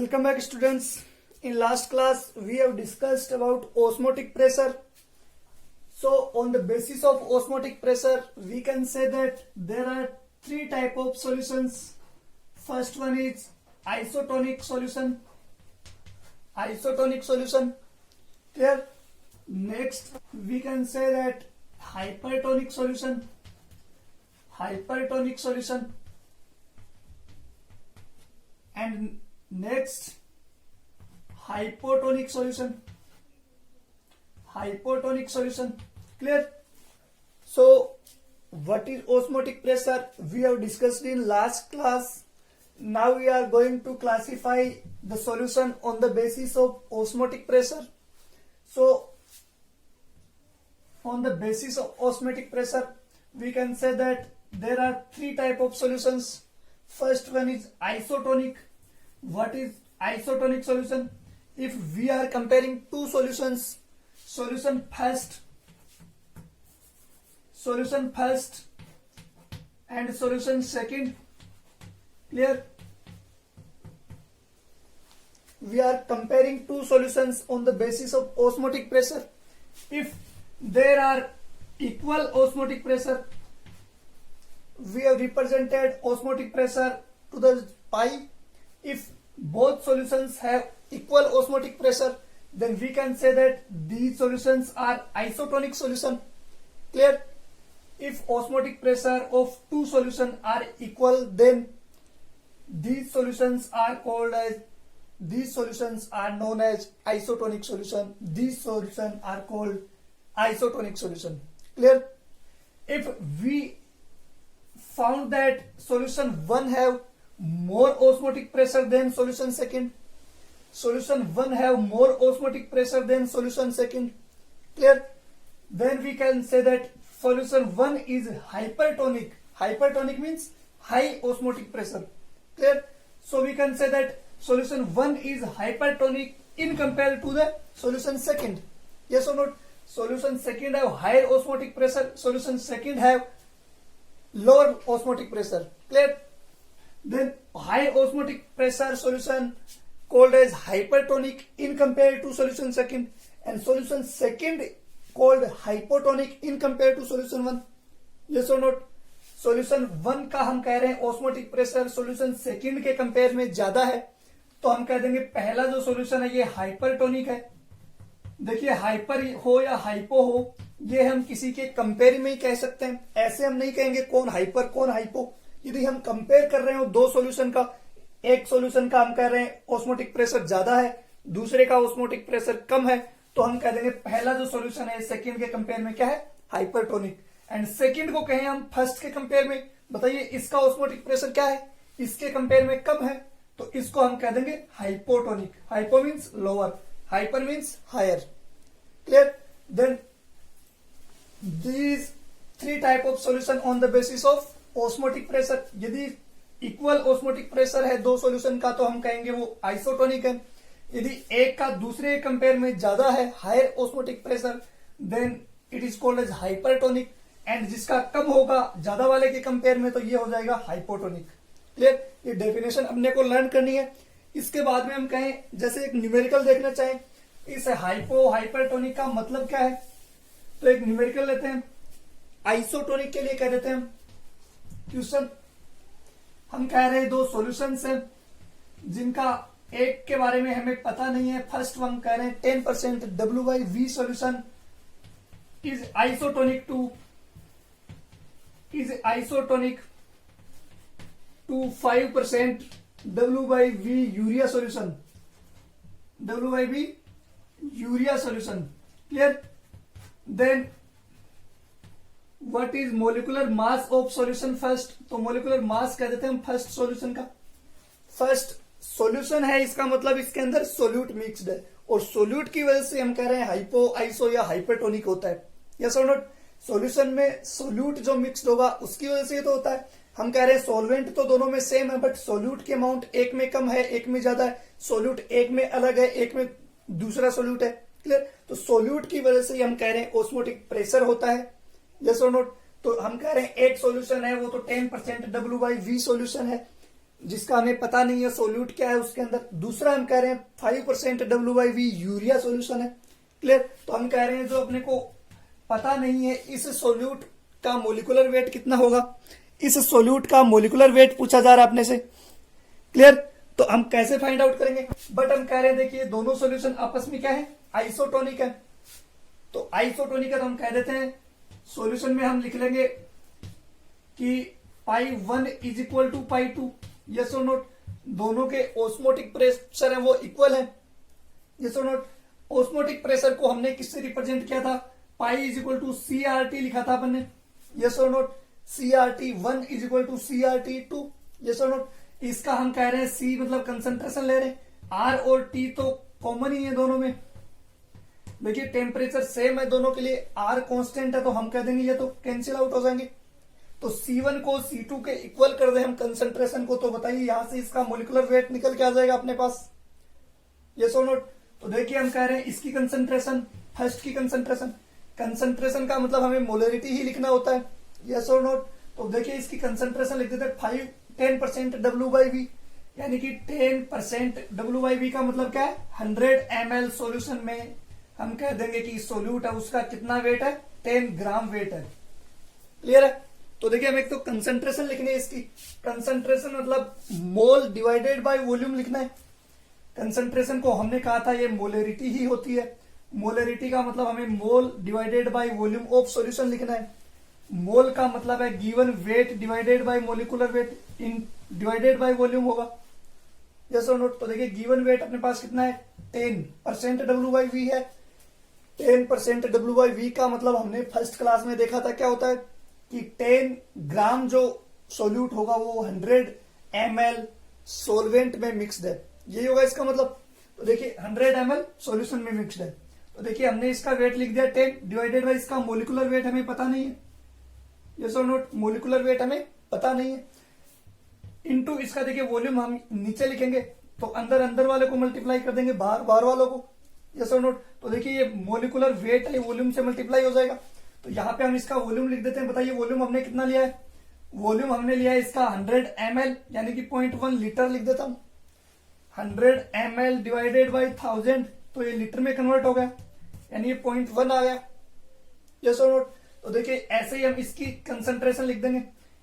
Welcome back, students. In last class we have discussed about osmotic pressure. So on the basis of osmotic pressure we can say that there are three type of solutions. First one is isotonic solution. Clear? Next we can say that hypertonic solution. And next hypotonic solution. Clear? So what is osmotic pressure we have discussed in last class. Now we are going to classify the solution on the basis of osmotic pressure. So on the basis of osmotic pressure we can say that there are three type of solutions. First one is isotonic. What is isotonic solution? If we are comparing two solutions, solution first and solution second. Clear? We are comparing two solutions on the basis of osmotic pressure. If there are equal osmotic pressure, we have represented osmotic pressure to the pi. If both solutions have equal osmotic pressure, then we can say that these solutions are isotonic solution. Clear? If osmotic pressure of two solutions are equal, then these solutions are known as isotonic solution. These solutions are called isotonic solution. Clear? If we found that solution 1 have more osmotic pressure than solution second, clear? Then we can say that solution 1 is hypertonic. Hypertonic means high osmotic pressure. Clear? So we can say that solution 1 is hypertonic in compared to the solution second. Yes or not? Solution second have higher osmotic pressure, solution second have lower osmotic pressure. Clear? Then high osmotic pressure solution called as hypertonic in compared to solution second, and solution second called hypotonic in compared to solution 1. Yes or not? solution 1 का हम कह रहे हैं osmotic pressure solution second के compare में ज्यादा है, तो हम कह देंगे पहला जो सॉल्यूशन है ये हाइपरटोनिक है. देखिए हाइपर हो या हाइपो हो, ये हम किसी के कंपेयर में ही कह सकते हैं. ऐसे हम नहीं कहेंगे कौन हाइपर कौन हाइपो. यदि हम कंपेयर कर रहे हो दो सॉल्यूशन का, एक सॉल्यूशन का हम कह रहे हैं ऑस्मोटिक प्रेशर ज्यादा है, दूसरे का ऑस्मोटिक प्रेशर कम है, तो हम कह देंगे पहला जो सॉल्यूशन है सेकंड के कंपेयर में क्या है, हाइपरटोनिक. एंड सेकंड को कहें हम फर्स्ट के कंपेयर में, बताइए इसका ऑस्मोटिक प्रेशर क्या है, इसके कंपेयर में कम है, तो इसको हम कह देंगे hypotonic. Hypo means lower, hyper means higher. Clear? Then these three type of solution on the basis of osmotic pressure. यदि इक्वल osmotic pressure है दो सॉल्यूशन का, तो हम कहेंगे वो आइसोटोनिक है. यदि एक का दूसरे कंपेयर में ज्यादा है, higher osmotic pressure, then it is called as hypertonic. And जिसका कम होगा ज्यादा वाले के कंपेयर में, तो ये हो जाएगा हाइपोटोनिक. क्लियर? ये डेफिनेशन अपने को लर्न करनी है. इसके बाद में हम कहें जैसे एक न्यूमेरिकल देखना चाहें, इस हाइपो हाइपरटोनिक का मतलब क्या है, तो एक न्यूमेरिकल लेते हैं. आइसोटोनिक के लिए कह देते हैं क्वेश्चन, हम कह रहे हैं दो सॉल्यूशंस हैं जिनका एक के बारे में हमें पता नहीं है. फर्स्ट हम कह रहे हैं 10% W/V solution is isotonic to 5% W/V urea solution. Clear? Then what is molecular mass of solution first, तो मोलिकुलर मास कह देते हैं हम फर्स्ट सॉल्यूशन का. फर्स्ट सॉल्यूशन है, इसका मतलब इसके अंदर सोल्यूट मिक्स्ड है, और सोल्यूट की वजह से हम कह रहे हैं हाइपो आइसो या हाइपरटोनिक होता है. यस और नॉट? सॉल्यूशन में सोल्यूट जो मिक्स्ड होगा उसकी वजह से तो होता है. हम कह रहे हैं सॉल्वेंट तो दोनों में सेम है, बट सोल्यूट की अमाउंट एक में कम है एक में ज्यादा है. सोल्यूट एक में अलग है, एक में दूसरा सोल्यूट है. क्लियर? तो सोल्यूट की वजह से हम कह रहे हैं ऑस्मोटिक प्रेशर होता है. यस और नॉट? तो हम कह रहे हैं एक सॉल्यूशन है वो तो 10% W/V सॉल्यूशन है, जिसका हमें पता नहीं है सोल्यूट क्या है उसके अंदर। दूसरा हम कह रहे हैं 5% WV यूरिया सॉल्यूशन है। क्लियर। तो हम कह रहे हैं जो अपने को पता नहीं है इस सोल्यूट का मोलिकुलर वेट कितना होगा, इस सोल्यूट का मोलिकुलर वेट पूछा जा रहा है अपने से। क्लियर। तो हम कैसे फाइंड आउट करेंगे, बट हम कह रहे हैं देखिए दोनों सॉल्यूशन आपस में क्या है, आइसोटोनिक है। तो आइसोटोनिक है तो हम कह देते हैं सॉल्यूशन में हम लिख लेंगे कि π1 इज इक्वल टू π2। यस और नोट। दोनों के ऑस्मोटिक प्रेशर है वो इक्वल है। यस और नोट। ऑस्मोटिक प्रेशर को हमने किससे रिप्रेजेंट किया था, pi is equal to CRT लिखा था अपन ने। यस और note. CRT1 is equal to CRT2। Yes और नोट। इसका हम कह रहे हैं C मतलब कंसंट्रेशन ले रहे हैं, R और T तो कॉमन ही है दोनों में। देखिए टेम्परेचर सेम है दोनों के लिए, R कांस्टेंट है तो हम कह देंगे ये तो कैंसिल आउट हो जाएंगे। तो C1 को C2 के इक्वल कर दे हम कंसंट्रेशन को, तो बताइए यहां से इसका मोलिकुलर वेट निकल के आ जाएगा अपने पास। यस और नोट। तो देखिए हम कह रहे हैं इसकी कंसंट्रेशन, फर्स्ट की कंसंट्रेशन, कंसंट्रेशन का मतलब हमें मोलरिटी ही लिखना होता है। यस और नोट। तो देखिए इसकी कंसंट्रेशन लिख देते हैं 10% W/V, यानी कि 10% W/V का मतलब क्या है, 100 ml सॉल्यूशन में हम कह देंगे कि सोल्यूट है उसका कितना वेट है, 10 ग्राम वेट है। क्लियर है। तो देखिए हम एक तो कंसंट्रेशन लिखनी है, इसकी कंसंट्रेशन मतलब मोल डिवाइडेड बाय वॉल्यूम लिखना है। कंसंट्रेशन को हमने कहा था ये मोलरिटी ही होती है। मोलरिटी का मतलब हमें मोल divided by volume of solution लिखना है। मोल का मतलब है given weight divided by molecular wait in divided by volume होगा। यस और नोट। तो देखिए गिवन वेट अपने पास कितना है, 10% W/V है। 10% W/V का मतलब हमने फर्स्ट क्लास में देखा था क्या होता है कि 10 ग्राम जो सोल्यूट होगा वो 100 ml सोलवेंट में मिक्सड है, यही होगा इसका मतलब। तो देखिए 100 ml सॉल्यूशन में मिक्सड है। तो देखिए हमने इसका वेट लिख दिया 10 डिवाइडेड बाय इसका मोलिकुलर वेट हमें पता नहीं है। यस और नोट। मोलिकुलर वेट हमें पता नहीं है इनटू इसका देखिए वॉल्यूम हम नीचे लिखेंगे तो अंदर अंदर वाले को मल्टीप्लाई कर देंगे बाहर बाहर वालों को। यस और नोट। तो देखिए ये मोलिकुलर वेट है वॉल्यूम से मल्टीप्लाई हो जाएगा। तो यहाँ पे हम इसका वॉल्यूम लिख देते हैं। बताइए वॉल्यूम हमने कितना लिया है, वॉल्यूम हमने लिया है इसका 100 ml यानी कि 0.1 लीटर लिख देता हूं। 100 ml डिवाइडेड बाई 1000 तो ये लीटर में कन्वर्ट हो गया, यानी ये 0.1 आ गया। यस और नोट। तो देखिए ऐसे ही हम इसकी कंसंट्रेशन लिख देंगे।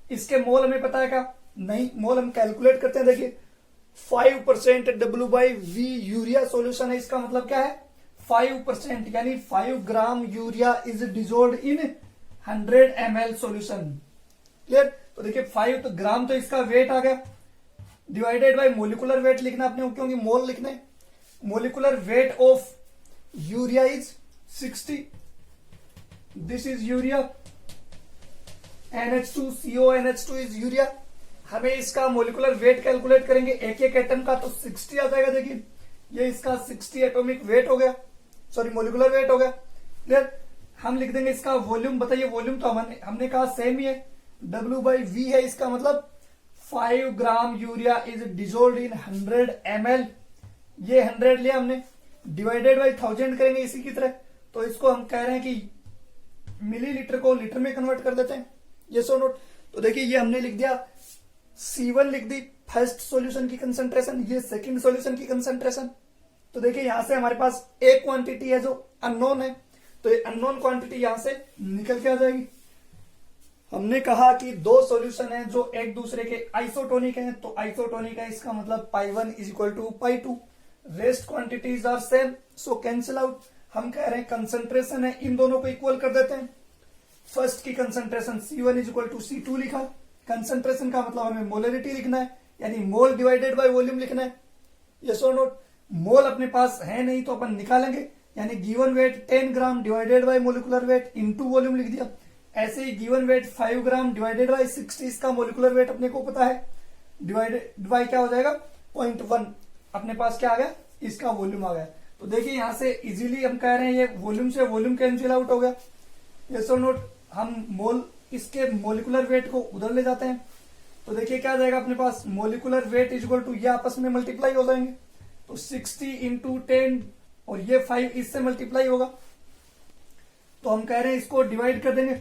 इसके मोल हमें पता है क्या, नहीं, मोल हम कैलकुलेट करते हैं। देखिए 5% W/V यूरिया सॉल्यूशन है, इसका मतलब क्या है 5%, यानी 5 gram urea is dissolve in 100 ml solution. Clear. तो देखिए 5 तो ग्राम तो इसका वेट आ गया, डिवाइडेड बाय मोलिकुलर वेट लिखना अपने क्योंकि मोल लिखने। Molecular weight of urea is 60, this is urea, NH2CONH2 is urea. हमें इसका मोलिकुलर वेट कैलकुलेट करेंगे एक एक एटम का तो 60 आ जाएगा। देखिए ये इसका 60 एटॉमिक वेट हो गया, सॉरी मोलिकुलर वेट हो गया। क्लियर। हम लिख देंगे इसका वॉल्यूम। बताइए वॉल्यूम तो हमने कहा सेम ही है, W/V है, इसका मतलब 5 gram urea is dissolve in 100 ml। ये 100 लिया हमने, डिवाइडेड बाई 1000 करेंगे इसी की तरह। तो इसको हम कह रहे हैं कि मिलीलीटर को लीटर में कन्वर्ट कर देते हैं। यस और नोट। तो देखिए ये हमने लिख दिया, C1 लिख दी फर्स्ट सॉल्यूशन की कंसंट्रेशन, ये सेकंड सॉल्यूशन की कंसंट्रेशन। तो देखिए यहां से हमारे पास एक क्वांटिटी है जो अननोन है, तो ये अननोन क्वांटिटी यहां से निकल के आ जाएगी। हमने कहा कि दो सॉल्यूशन है जो एक दूसरे के आइसोटोनिक हैं, तो आइसोटोनिक है इसका मतलब π1 is equal to π2। Rest quantities are same, so cancel out. हम कह रहे हैं कंसंट्रेशन है, इन दोनों को इक्वल कर देते हैं। फर्स्ट की concentration C1 is equal to C2 लिखा। कंसंट्रेशन का मतलब हमें मोलरिटी लिखना है, यानी मोल डिवाइडेड बाय वॉल्यूम लिखना है। यस और नोट। मोल अपने पास है नहीं तो अपन निकालेंगे, यानी given weight 10 gram divided by molecular weight into volume लिख दिया। ऐसे ही given weight 5 gram divided by 60, इसका मोलिकुलर वेट अपने को पता है, डिवाइडेड बाय क्या हो जाएगा 0.1। अपने पास क्या आ गया, इसका वॉल्यूम आ गया। तो देखिए यहां से इजीली हम कह रहे हैं ये वॉल्यूम से वॉल्यूम कैंसिल आउट हो गया। यस और नोट। हम मोल इसके मोलिकुलर वेट को उधर ले जाते हैं तो देखिए क्या आ जाएगा अपने पास, molecular weight is equal to ये आपस में मल्टीप्लाई हो जाएंगे। तो 60 इंटू 10 और ये 5 इससे मल्टीप्लाई होगा, तो हम कह रहे हैं इसको डिवाइड कर देंगे।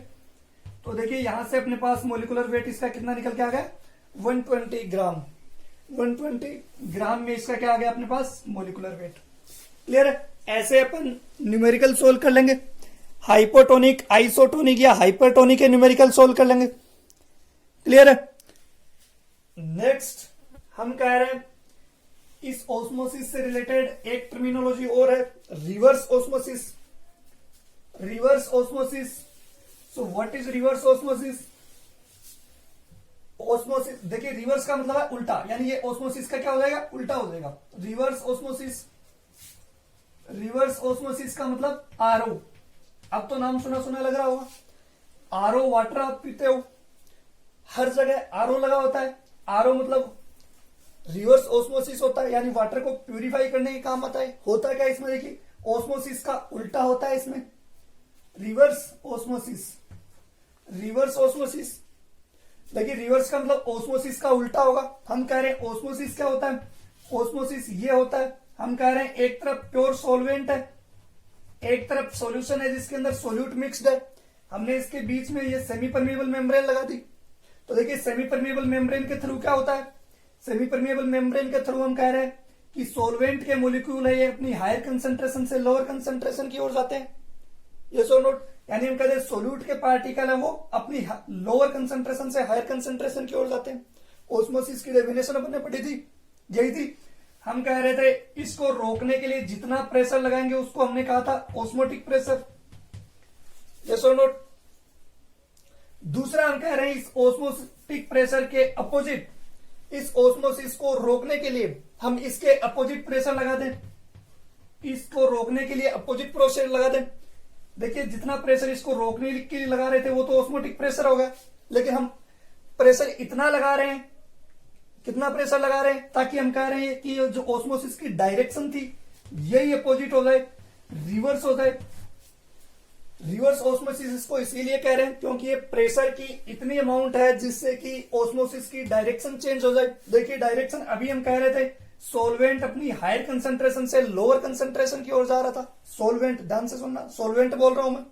तो देखिए यहां से अपने पास मोलिकुलर वेट इसका कितना निकल के आ गया 120 ग्राम। 120 ग्राम में इसका क्या आ गया अपने पास मोलिकुलर वेट। क्लियर है? ऐसे अपन न्यूमेरिकल सोल्व कर लेंगे, हाइपोटोनिक, आइसोटोनिक या हाइपरटोनिक के न्यूमेरिकल सोल्व कर लेंगे। क्लियर है? नेक्स्ट हम कह रहे हैं इस ऑस्मोसिस से रिलेटेड एक टर्मिनोलॉजी और है, reverse osmosis. Reverse osmosis, so what is reverse osmosis? Osmosis, देखिए रिवर्स का मतलब है उल्टा, यानी ये ऑस्मोसिस का क्या हो जाएगा, उल्टा हो जाएगा। रिवर्स ऑस्मोसिस, रिवर्स ऑस्मोसिस का मतलब आरओ। अब तो नाम सुना सुना लग रहा होगा, आरओ वाटर आप पीते हो, हर जगह आरओ लगा होता है। आरओ मतलब रिवर्स ऑस्मोसिस होता है, यानी वाटर को प्यूरिफाई करने के काम आता है। होता क्या इसमें, देखिए ऑस्मोसिस का उल्टा होता है इसमें, रिवर्स ऑस्मोसिस। रिवर्स ऑस्मोसिस, देखिए रिवर्स का मतलब ऑस्मोसिस का उल्टा होगा। हम कह रहे हैं ऑस्मोसिस क्या होता है, ऑस्मोसिस ये होता है, हम कह रहे हैं एक तरफ प्योर सॉल्वेंट है, एक तरफ सॉल्यूशन है जिसके अंदर सोल्यूट मिक्स्ड है। हमने इसके बीच में ये सेमी परमेबल मेम्ब्रेन लगा दी। तो देखिए सेमी परमेबल मेम्ब्रेन के थ्रू क्या होता है, सेमी परमेबल मेम्ब्रेन के थ्रू हम कह रहे हैं कि सॉल्वेंट के मोलिक्यूल है ये अपनी हायर कंसंट्रेशन से लोअर कंसंट्रेशन की ओर जाते हैं। ये सो नोट, यानी हम कहते हैं सोल्यूट के पार्टिकल है वो अपनी लोअर कंसंट्रेशन से हायर कंसंट्रेशन की ओर जाते हैं। ऑस्मोसिस की डेफिनेशन अपने पढ़ी थी, यही थी। हम कह रहे थे इसको रोकने के लिए जितना प्रेशर लगाएंगे उसको हमने कहा था ऑस्मोटिक प्रेशर। यस और नोट। दूसरा हम कह रहे हैं इस ऑस्मोटिक प्रेशर के अपोजिट, इस ऑस्मोसिस को रोकने के लिए हम इसके अपोजिट प्रेशर लगा दें, इसको रोकने के लिए अपोजिट प्रेशर लगा दें। देखिए जितना प्रेशर इसको रोकने के लिए लगा रहे थे वो तो ऑस्मोटिक प्रेशर होगा, लेकिन हम प्रेशर इतना लगा रहे हैं, कितना प्रेशर लगा रहे हैं, ताकि हम कह रहे हैं कि जो ऑस्मोसिस की डायरेक्शन थी यही अपोजिट हो जाए, रिवर्स हो जाए। रिवर्स ऑस्मोसिस इसको इसीलिए कह रहे हैं क्योंकि ये प्रेशर की इतनी अमाउंट है जिससे कि ऑस्मोसिस की डायरेक्शन चेंज हो जाए। देखिए डायरेक्शन अभी हम कह रहे थे सॉल्वेंट अपनी हायर कंसंट्रेशन से लोअर कंसंट्रेशन की ओर जा रहा था। सॉल्वेंट, ध्यान से सुनना, सॉल्वेंट बोल रहा हूं मैं।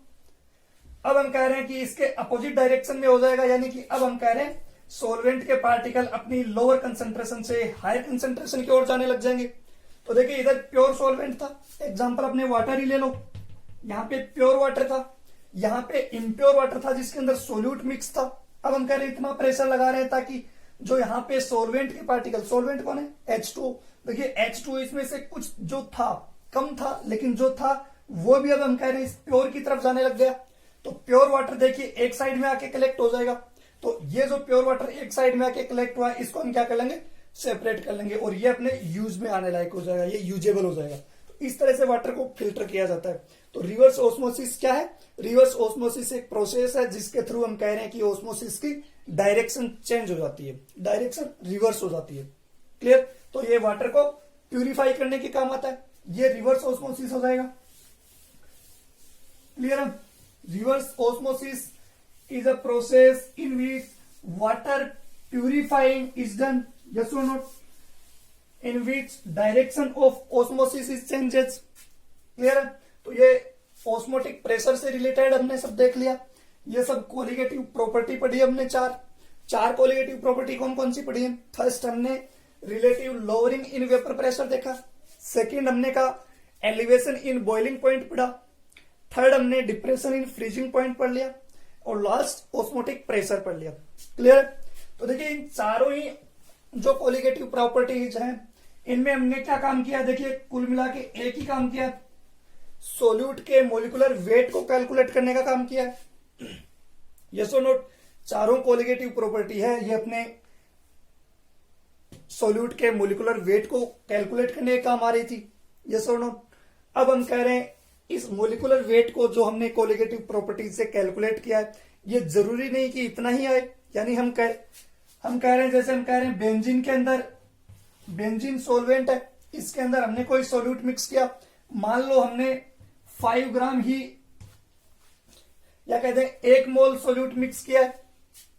अब हम कह रहे हैं कि इसके अपोजिट डायरेक्शन में हो जाएगा, यानी कि अब हम कह रहे हैं सॉल्वेंट के पार्टिकल अपनी लोअर कंसंट्रेशन से हायर कंसंट्रेशन की ओर जाने लग जाएंगे। तो देखिए इधर प्योर सॉल्वेंट था, एग्जांपल अपने वाटर ही ले लो, यहाँ पे प्योर वाटर था, यहाँ पे इम्प्योर वाटर था जिसके अंदर सोल्यूट मिक्स था। अब हम कह रहे हैं इतना प्रेशर लगा रहे हैं ताकि जो यहाँ पे सॉल्वेंट के पार्टिकल, सॉल्वेंट कौन है, H2, देखिए H2 इसमें से कुछ जो था कम था, लेकिन जो था वो भी अब हम कह रहे हैं इस प्योर की तरफ जाने लग गया। तो प्योर वाटर देखिए एक साइड में आके कलेक्ट हो जाएगा। तो ये जो प्योर वाटर एक साइड में आके कलेक्ट हुआ है इसको हम क्या कर लेंगे, सेपरेट कर लेंगे और ये अपने यूज में आने लायक हो जाएगा, ये यूजेबल हो जाएगा। तो इस तरह से वाटर को फिल्टर किया जाता है। तो रिवर्स ऑस्मोसिस क्या है, रिवर्स ऑस्मोसिस एक प्रोसेस है जिसके थ्रू हम कह रहे हैं कि ऑस्मोसिस की डायरेक्शन चेंज हो जाती है, डायरेक्शन रिवर्स हो जाती है। क्लियर? तो ये वाटर को प्यूरिफाई करने के काम आता है, ये रिवर्स ऑस्मोसिस हो जाएगा। क्लियर है? Reverse osmosis is a process in which water purifying is done, yes or not, in which direction of osmosis is changes. Clear है? तो ये ऑस्मोटिक प्रेशर से रिलेटेड हमने सब देख लिया। ये सब कोलिगेटिव प्रॉपर्टी पढ़ी हमने, चार कोलिगेटिव प्रॉपर्टी कौन कौन सी पढ़ी है। फर्स्ट हमने relative lowering in vapour pressure देखा, सेकेंड हमने कहा एलिवेशन इन बॉइलिंग पॉइंट पढ़ा, थर्ड हमने डिप्रेशन इन फ्रीजिंग पॉइंट पढ़ लिया और लास्ट ऑस्मोटिक प्रेशर पढ़ लिया। क्लियर? तो देखिए इन चारों ही जो कोलिगेटिव प्रॉपर्टीज हैं इनमें हमने क्या काम किया, देखिए कुल मिला के एक ही काम किया, सोल्यूट के मोलिकुलर वेट को कैलकुलेट करने का काम किया है। यस और नोट, चारों कोलिगेटिव प्रॉपर्टी है ये अपने सोल्यूट के मोलिकुलर वेट को कैलकुलेट करने का काम आ रही थी। यस और नोट। अब हम कह रहे हैं इस मोलिकुलर वेट को जो हमने कोलिगेटिव प्रॉपर्टीज से कैलकुलेट किया है ये जरूरी नहीं कि इतना ही आए, यानी हम कह रहे हैं, जैसे हम कह रहे हैं बेंजीन के अंदर, बेंजीन सॉल्वेंट है, इसके अंदर हमने कोई सोल्यूट मिक्स किया, मान लो हमने 5 ग्राम ही या कहते हैं 1 मोल सोल्यूट मिक्स किया है।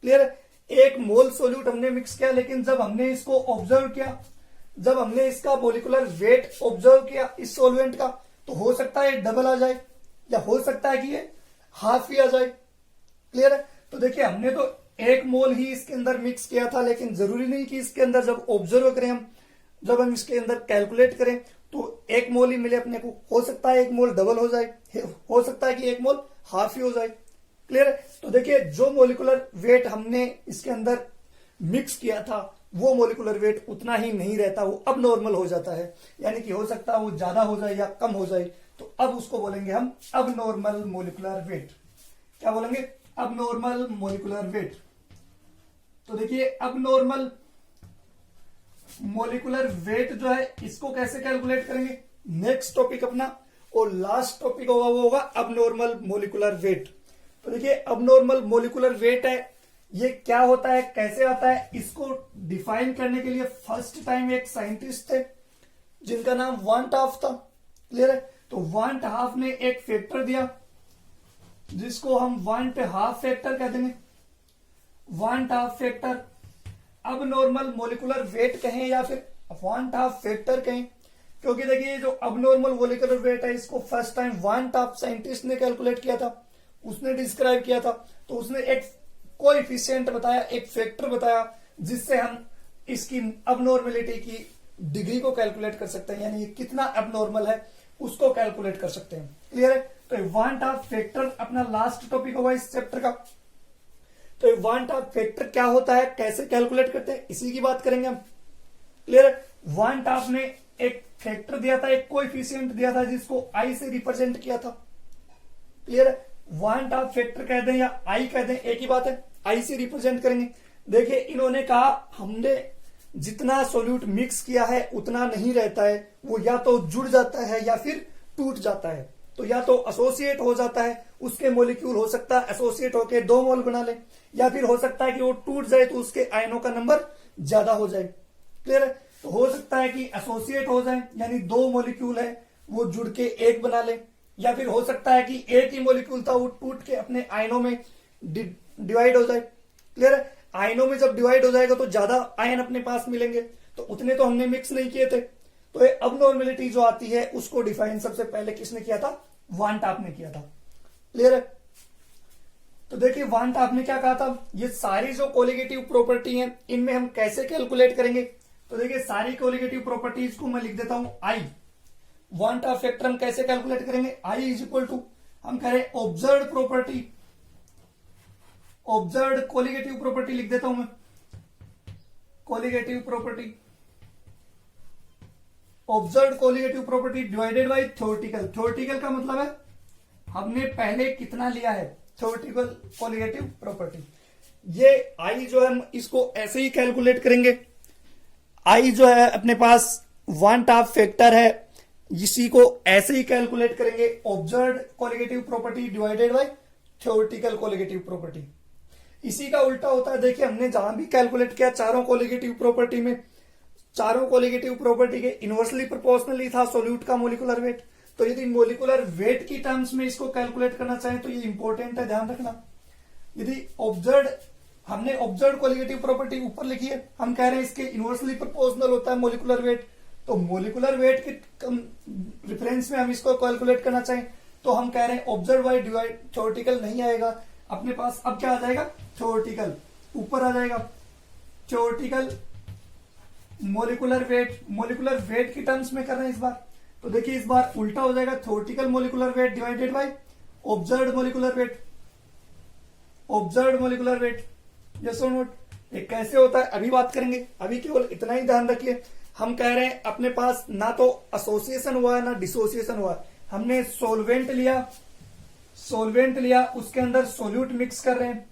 क्लियर? 1 मोल सोल्यूट हमने मिक्स किया, लेकिन जब हमने इसको ऑब्जर्व किया, जब हमने इसका मोलिकुलर वेट ऑब्जर्व किया इस सॉल्वेंट का, तो हो सकता है डबल आ जाए या हो सकता है कि ये हाफ ही आ जाए। क्लियर है? तो देखिए हमने तो 1 मोल ही इसके अंदर मिक्स किया था, लेकिन जरूरी नहीं कि इसके अंदर जब ऑब्जर्व करें हम, जब हम इसके अंदर कैलकुलेट करें तो 1 मोल ही मिले अपने को। हो सकता है 1 मोल डबल हो जाए, हो सकता है कि 1 मोल हाफ ही हो जाए। क्लियर है? तो देखिए जो मोलिकुलर वेट हमने इसके अंदर मिक्स किया था वो मोलिकुलर वेट उतना ही नहीं रहता, वो अब नॉर्मल हो जाता है। यानी कि हो सकता है वो ज्यादा हो जाए या कम हो जाए, तो अब उसको बोलेंगे हम अब नॉर्मल मोलिकुलर वेट। क्या बोलेंगे? अब नॉर्मल मोलिकुलर वेट। तो देखिए अब नॉर्मल मोलिकुलर वेट जो है इसको कैसे कैलकुलेट करेंगे, नेक्स्ट टॉपिक अपना, और लास्ट टॉपिक होगा वो होगा अब नॉर्मल मोलिकुलर वेट। तो देखिए अब नॉर्मल मोलिकुलर वेट है, ये क्या होता है, कैसे आता है, इसको डिफाइन करने के लिए फर्स्ट टाइम एक साइंटिस्ट थे जिनका नाम वान टाफ था। क्लियर है? तो वान टाफ ने एक फैक्टर दिया जिसको हम वान हाफ फैक्टर कह देंगे, वान टाफ फैक्टर। अब नॉर्मल मोलिकुलर वेट कहें या फिर वान टाफ फैक्टर कहें, क्योंकि देखिए जो अब नॉर्मल मोलिकुलर वेट है इसको फर्स्ट टाइम वान टाफ साइंटिस्ट ने कैलकुलेट किया था, उसने डिस्क्राइब किया था। तो उसने एक कोएफिशिएंट बताया, एक फैक्टर बताया जिससे हम इसकी अबनॉर्मेलिटी की डिग्री को कैलकुलेट कर सकते हैं, यानी ये कितना अबनॉर्मल है उसको कैलकुलेट कर सकते हैं। क्लियर है? तो वान टाफ फैक्टर अपना लास्ट टॉपिक होगा इस चैप्टर का। तो वान टाफ फैक्टर क्या होता है, कैसे कैलकुलेट करते हैं, इसी की बात करेंगे हम। क्लियर है? वान टाफ ने एक फैक्टर दिया था, एक कोएफिशिएंट दिया था जिसको आई से रिप्रेजेंट किया था। क्लियर है? वान टाफ फैक्टर कह दें या आई कह दें एक ही बात है, आई से रिप्रेजेंट करेंगे। देखिए इन्होंने कहा हमने जितना सोल्यूट मिक्स किया है उतना नहीं रहता है, वो या तो जुड़ जाता है या फिर टूट जाता है। तो या तो एसोसिएट हो जाता है, उसके मोलिक्यूल हो सकता है एसोसिएट होकर 2 मोल बना ले, या फिर हो सकता है कि वो टूट जाए तो उसके आयनों का नंबर ज्यादा हो जाए। क्लियर है? तो हो सकता है कि एसोसिएट हो जाए यानी 2 मोलिक्यूल है वो जुड़ के 1 बना ले, या फिर हो सकता है कि एक ही मोलिक्यूल था वो टूट के अपने आयनों में डिवाइड हो जाए। क्लियर है? आयनों में जब डिवाइड हो जाएगा तो ज्यादा आयन अपने पास मिलेंगे, तो उतने तो हमने मिक्स नहीं किए थे। तो ये अबनॉर्मेलिटी जो आती है उसको डिफाइन सबसे पहले किसने किया था, वान टाफ ने किया था। क्लियर है? तो देखिए वान टाफ ने क्या कहा था, ये सारी जो कोलिगेटिव प्रॉपर्टी है इनमें हम कैसे कैलकुलेट करेंगे। तो देखिए सारी कोलिगेटिव प्रॉपर्टीज को मैं लिख देता हूं आई। वान टाफ फैक्टर हम कैसे कैलकुलेट करेंगे, आई इज इक्वल टू हम कह रहे observed property, observed colligative property लिख देता हूं मैं, colligative property, observed colligative property divided by theoretical. Theoretical का मतलब है हमने पहले कितना लिया है, थ्योरेटिकल कोलिगेटिव प्रॉपर्टी। ये आई जो है हम इसको ऐसे ही कैलकुलेट करेंगे। आई जो है अपने पास वान टाफ फैक्टर है, इसी को ऐसे ही कैलकुलेट करेंगे, observed colligative property divided by theoretical colligative property. इसी का उल्टा होता है, देखिए हमने जहां भी कैलकुलेट किया चारों कोलिगेटिव प्रॉपर्टी में, चारों कोलिगेटिव प्रॉपर्टी के इनवर्सली प्रोपोर्शनली था सोल्यूट का मोलिकुलर वेट। तो यदि मोलिकुलर वेट की टर्म्स में इसको कैलकुलेट करना चाहें तो ये इंपॉर्टेंट है, ध्यान रखना। यदि ऑब्जर्व्ड, हमने ऑब्जर्व्ड कोलिगेटिव प्रॉपर्टी ऊपर लिखी है, हम कह रहे हैं इसके इनवर्सली प्रोपोर्शनल होता है मोलिकुलर वेट, तो मोलिकुलर वेट के रेफरेंस में हम इसको कैलकुलेट करना चाहें तो हम कह रहे हैं ऑब्जर्व बाय डिवाइड, थ्योरेटिकल नहीं आएगा अपने पास, अब क्या आ जाएगा, थ्योरेटिकल ऊपर आ जाएगा, theoretical molecular weight. Molecular weight की टर्म्स में कर रहे हैं इस बार, तो देखिए इस बार उल्टा हो जाएगा, theoretical molecular weight divided by observed molecular weight, observed molecular weight. Yes और नोट, ये कैसे होता है अभी बात करेंगे, अभी केवल इतना ही ध्यान रखिए। हम कह रहे हैं अपने पास ना तो एसोसिएशन हुआ है ना डिसोसिएशन हुआ है, हमने सोलवेंट लिया, सोलवेंट लिया उसके अंदर सोल्यूट मिक्स कर रहे हैं।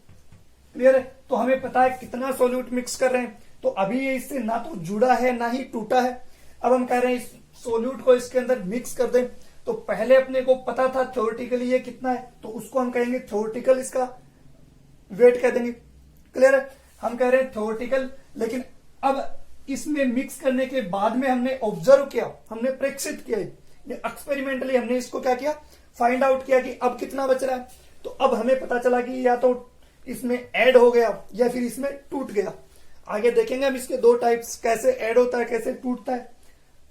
क्लियर है? तो हमें पता है कितना सोल्यूट मिक्स कर रहे हैं, तो अभी ये इससे ना तो जुड़ा है ना ही टूटा है। अब हम कह रहे हैं इस सोल्यूट को इसके अंदर मिक्स कर दें, तो पहले अपने को पता था थ्योरेटिकली ये कितना है, तो उसको हम कहेंगे थ्योरेटिकल इसका वेट कह देंगे। क्लियर है? हम कह रहे हैं थ्योरेटिकल, लेकिन अब इसमें मिक्स करने के बाद में हमने ऑब्जर्व किया, हमने प्रेक्षित किया, एक्सपेरिमेंटली हमने इसको क्या किया, फाइंड आउट किया कि अब कितना बच रहा है। तो अब हमें पता चला कि या तो इसमें ऐड हो गया या फिर इसमें टूट गया। आगे देखेंगे हम इसके 2 टाइप्स, कैसे ऐड होता है कैसे टूटता है।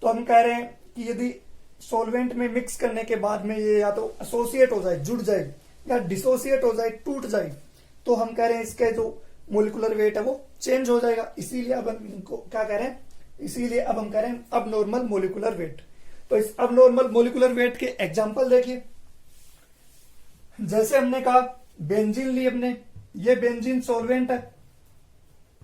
तो हम कह रहे हैं कि यदि सॉल्वेंट में मिक्स करने के बाद में ये या तो एसोसिएट हो जाए, जुड़ जाए, या डिसोसिएट हो जाए, टूट जाए, तो हम कह रहे हैं इसके जो मोलिकुलर वेट है वो चेंज हो जाएगा। इसीलिए अब हम इनको क्या कह रहे हैं, इसीलिए अब हम कह रहे हैं अब नॉर्मल मोलिकुलर वेट। तो इस अब नॉर्मल मोलिकुलर वेट के एग्जाम्पल देखिए, जैसे हमने कहा बेंजीन ली हमने, ये बेंजीन सॉल्वेंट है,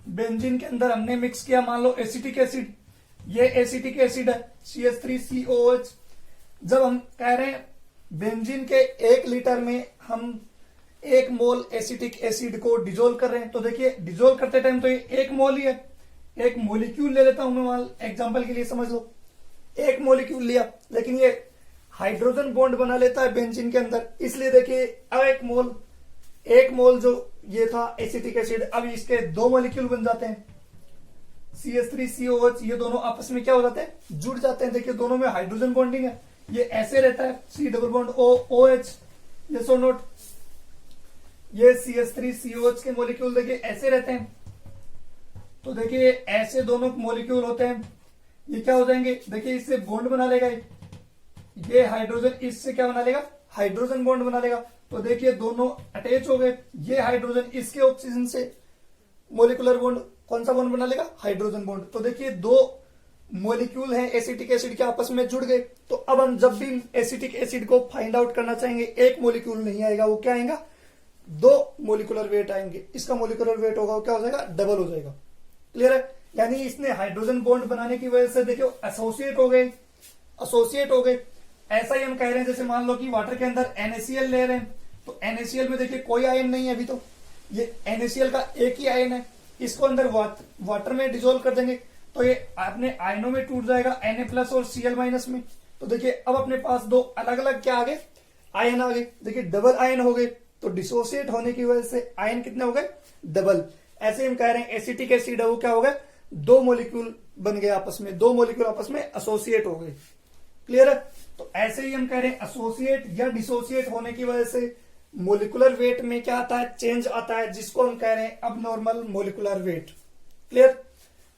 बेंजीन के अंदर हमने मिक्स किया मान लो एसिटिक एसिड, ये एसिटिक एसिड है CH3COOH। जब हम कह रहे हैं बेंजीन के 1 लीटर में हम 1 मोल एसिटिक एसिड को डिजोल्व कर रहे हैं, तो देखिए डिजोल्व करते टाइम तो ये 1 मोल ही है, एक मोलिक्यूल ले लेता हूं मैं मान एग्जाम्पल के लिए समझ लो, 1 मोलिक्यूल लिया, लेकिन ये हाइड्रोजन बॉन्ड बना लेता है बेंजीन के अंदर, इसलिए देखिए अब 1 मोल जो ये था एसिटिक एसिड, अब इसके 2 मोलिक्यूल बन जाते हैं CH3COH, ये दोनों आपस में क्या हो जाते हैं, जुड़ जाते हैं। देखिए दोनों में हाइड्रोजन बॉन्डिंग है, ये ऐसे रहता है C double bond OH, yes और नोट, ये CH3COH के मोलिक्यूल देखिए ऐसे रहते हैं। तो देखिए ऐसे दोनों मोलिक्यूल होते हैं, ये क्या हो जाएंगे, देखिए इससे बॉन्ड बना लेगा ये हाइड्रोजन, इससे क्या बना लेगा, हाइड्रोजन बॉन्ड बना लेगा। तो देखिए दोनों अटैच हो गए, ये हाइड्रोजन इसके ऑक्सीजन से मोलिकुलर बॉन्ड कौन सा बॉन्ड बना लेगा, हाइड्रोजन बॉन्ड। तो देखिए 2 मोलिक्यूल हैं एसिटिक एसिड के आपस में जुड़ गए। तो अब हम जब भी एसिटिक एसिड को फाइंड आउट करना चाहेंगे 1 मोलिक्यूल नहीं आएगा, वो क्या आएगा, 2 मोलिकुलर वेट आएंगे, इसका मोलिकुलर वेट होगा वो क्या हो जाएगा, डबल हो जाएगा। क्लियर है, यानी इसने हाइड्रोजन बॉन्ड बनाने की वजह से देखियो एसोसिएट हो गए। ऐसा ही हम कह रहे हैं, जैसे मान लो कि वाटर के अंदर NaCl ले रहे हैं, तो NaCl में देखिए कोई आयन नहीं है अभी, तो ये NaCl का एक ही आयन है, इसको अंदर वाटर में डिजोल्व कर देंगे तो ये अपने आयनों में टूट जाएगा Na+ और Cl- में। तो देखिए अब अपने पास 2 अलग अलग क्या आ गए, आयन आ गए, देखिए डबल आयन हो गए। तो डिसोसिएट होने की वजह से आयन कितने हो गए, डबल। ऐसे हम कह रहे हैं एसिटिक एसिड है वो क्या हो गया, 2 मोलिक्यूल बन गए आपस में, 2 मोलिक्यूल आपस में एसोसिएट हो गए। क्लियर है, तो ऐसे ही हम कह रहे हैं एसोसिएट या डिसोसिएट होने की वजह से मोलिकुलर वेट में क्या आता है, चेंज आता है, जिसको हम कह रहे हैं अब नॉर्मल मोलिकुलर वेट। क्लियर,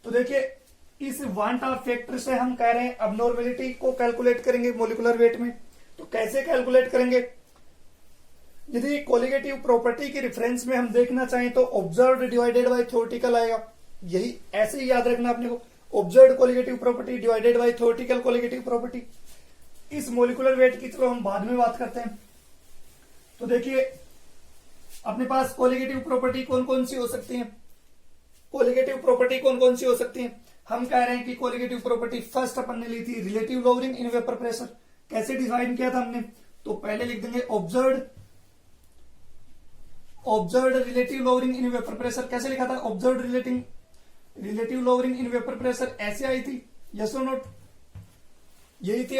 तो देखिए इस वांट ऑफ फैक्टर से हम कह रहे हैं अब नॉर्मेलिटी को कैलकुलेट करेंगे मोलिकुलर वेट में। तो कैसे कैलकुलेट करेंगे, यदि कोलिगेटिव प्रॉपर्टी के रेफरेंस में हम देखना चाहें तो ऑब्जर्व्ड डिवाइडेड बाय थ्योरेटिकल आएगा, यही ऐसे ही याद रखना अपने को, observed colligative property divided by theoretical colligative property. इस मोलिकुलर वेट की चलो हम बाद में बात करते हैं। तो देखिए अपने पास कोलिगेटिव प्रॉपर्टी कौन कौन सी हो सकती है, कोलिगेटिव प्रॉपर्टी कौन कौन सी हो सकती है। हम कह रहे हैं कि कोलिगेटिव प्रॉपर्टी फर्स्ट अपन ने ली थी relative lowering in vapour pressure. कैसे डिफाइन किया था हमने, तो पहले लिख देंगे observed relative lowering in vapour pressure. कैसे लिखा था, observed relative lowering in vapour pressure ऐसे आई थी, यस और नोट, यही थी।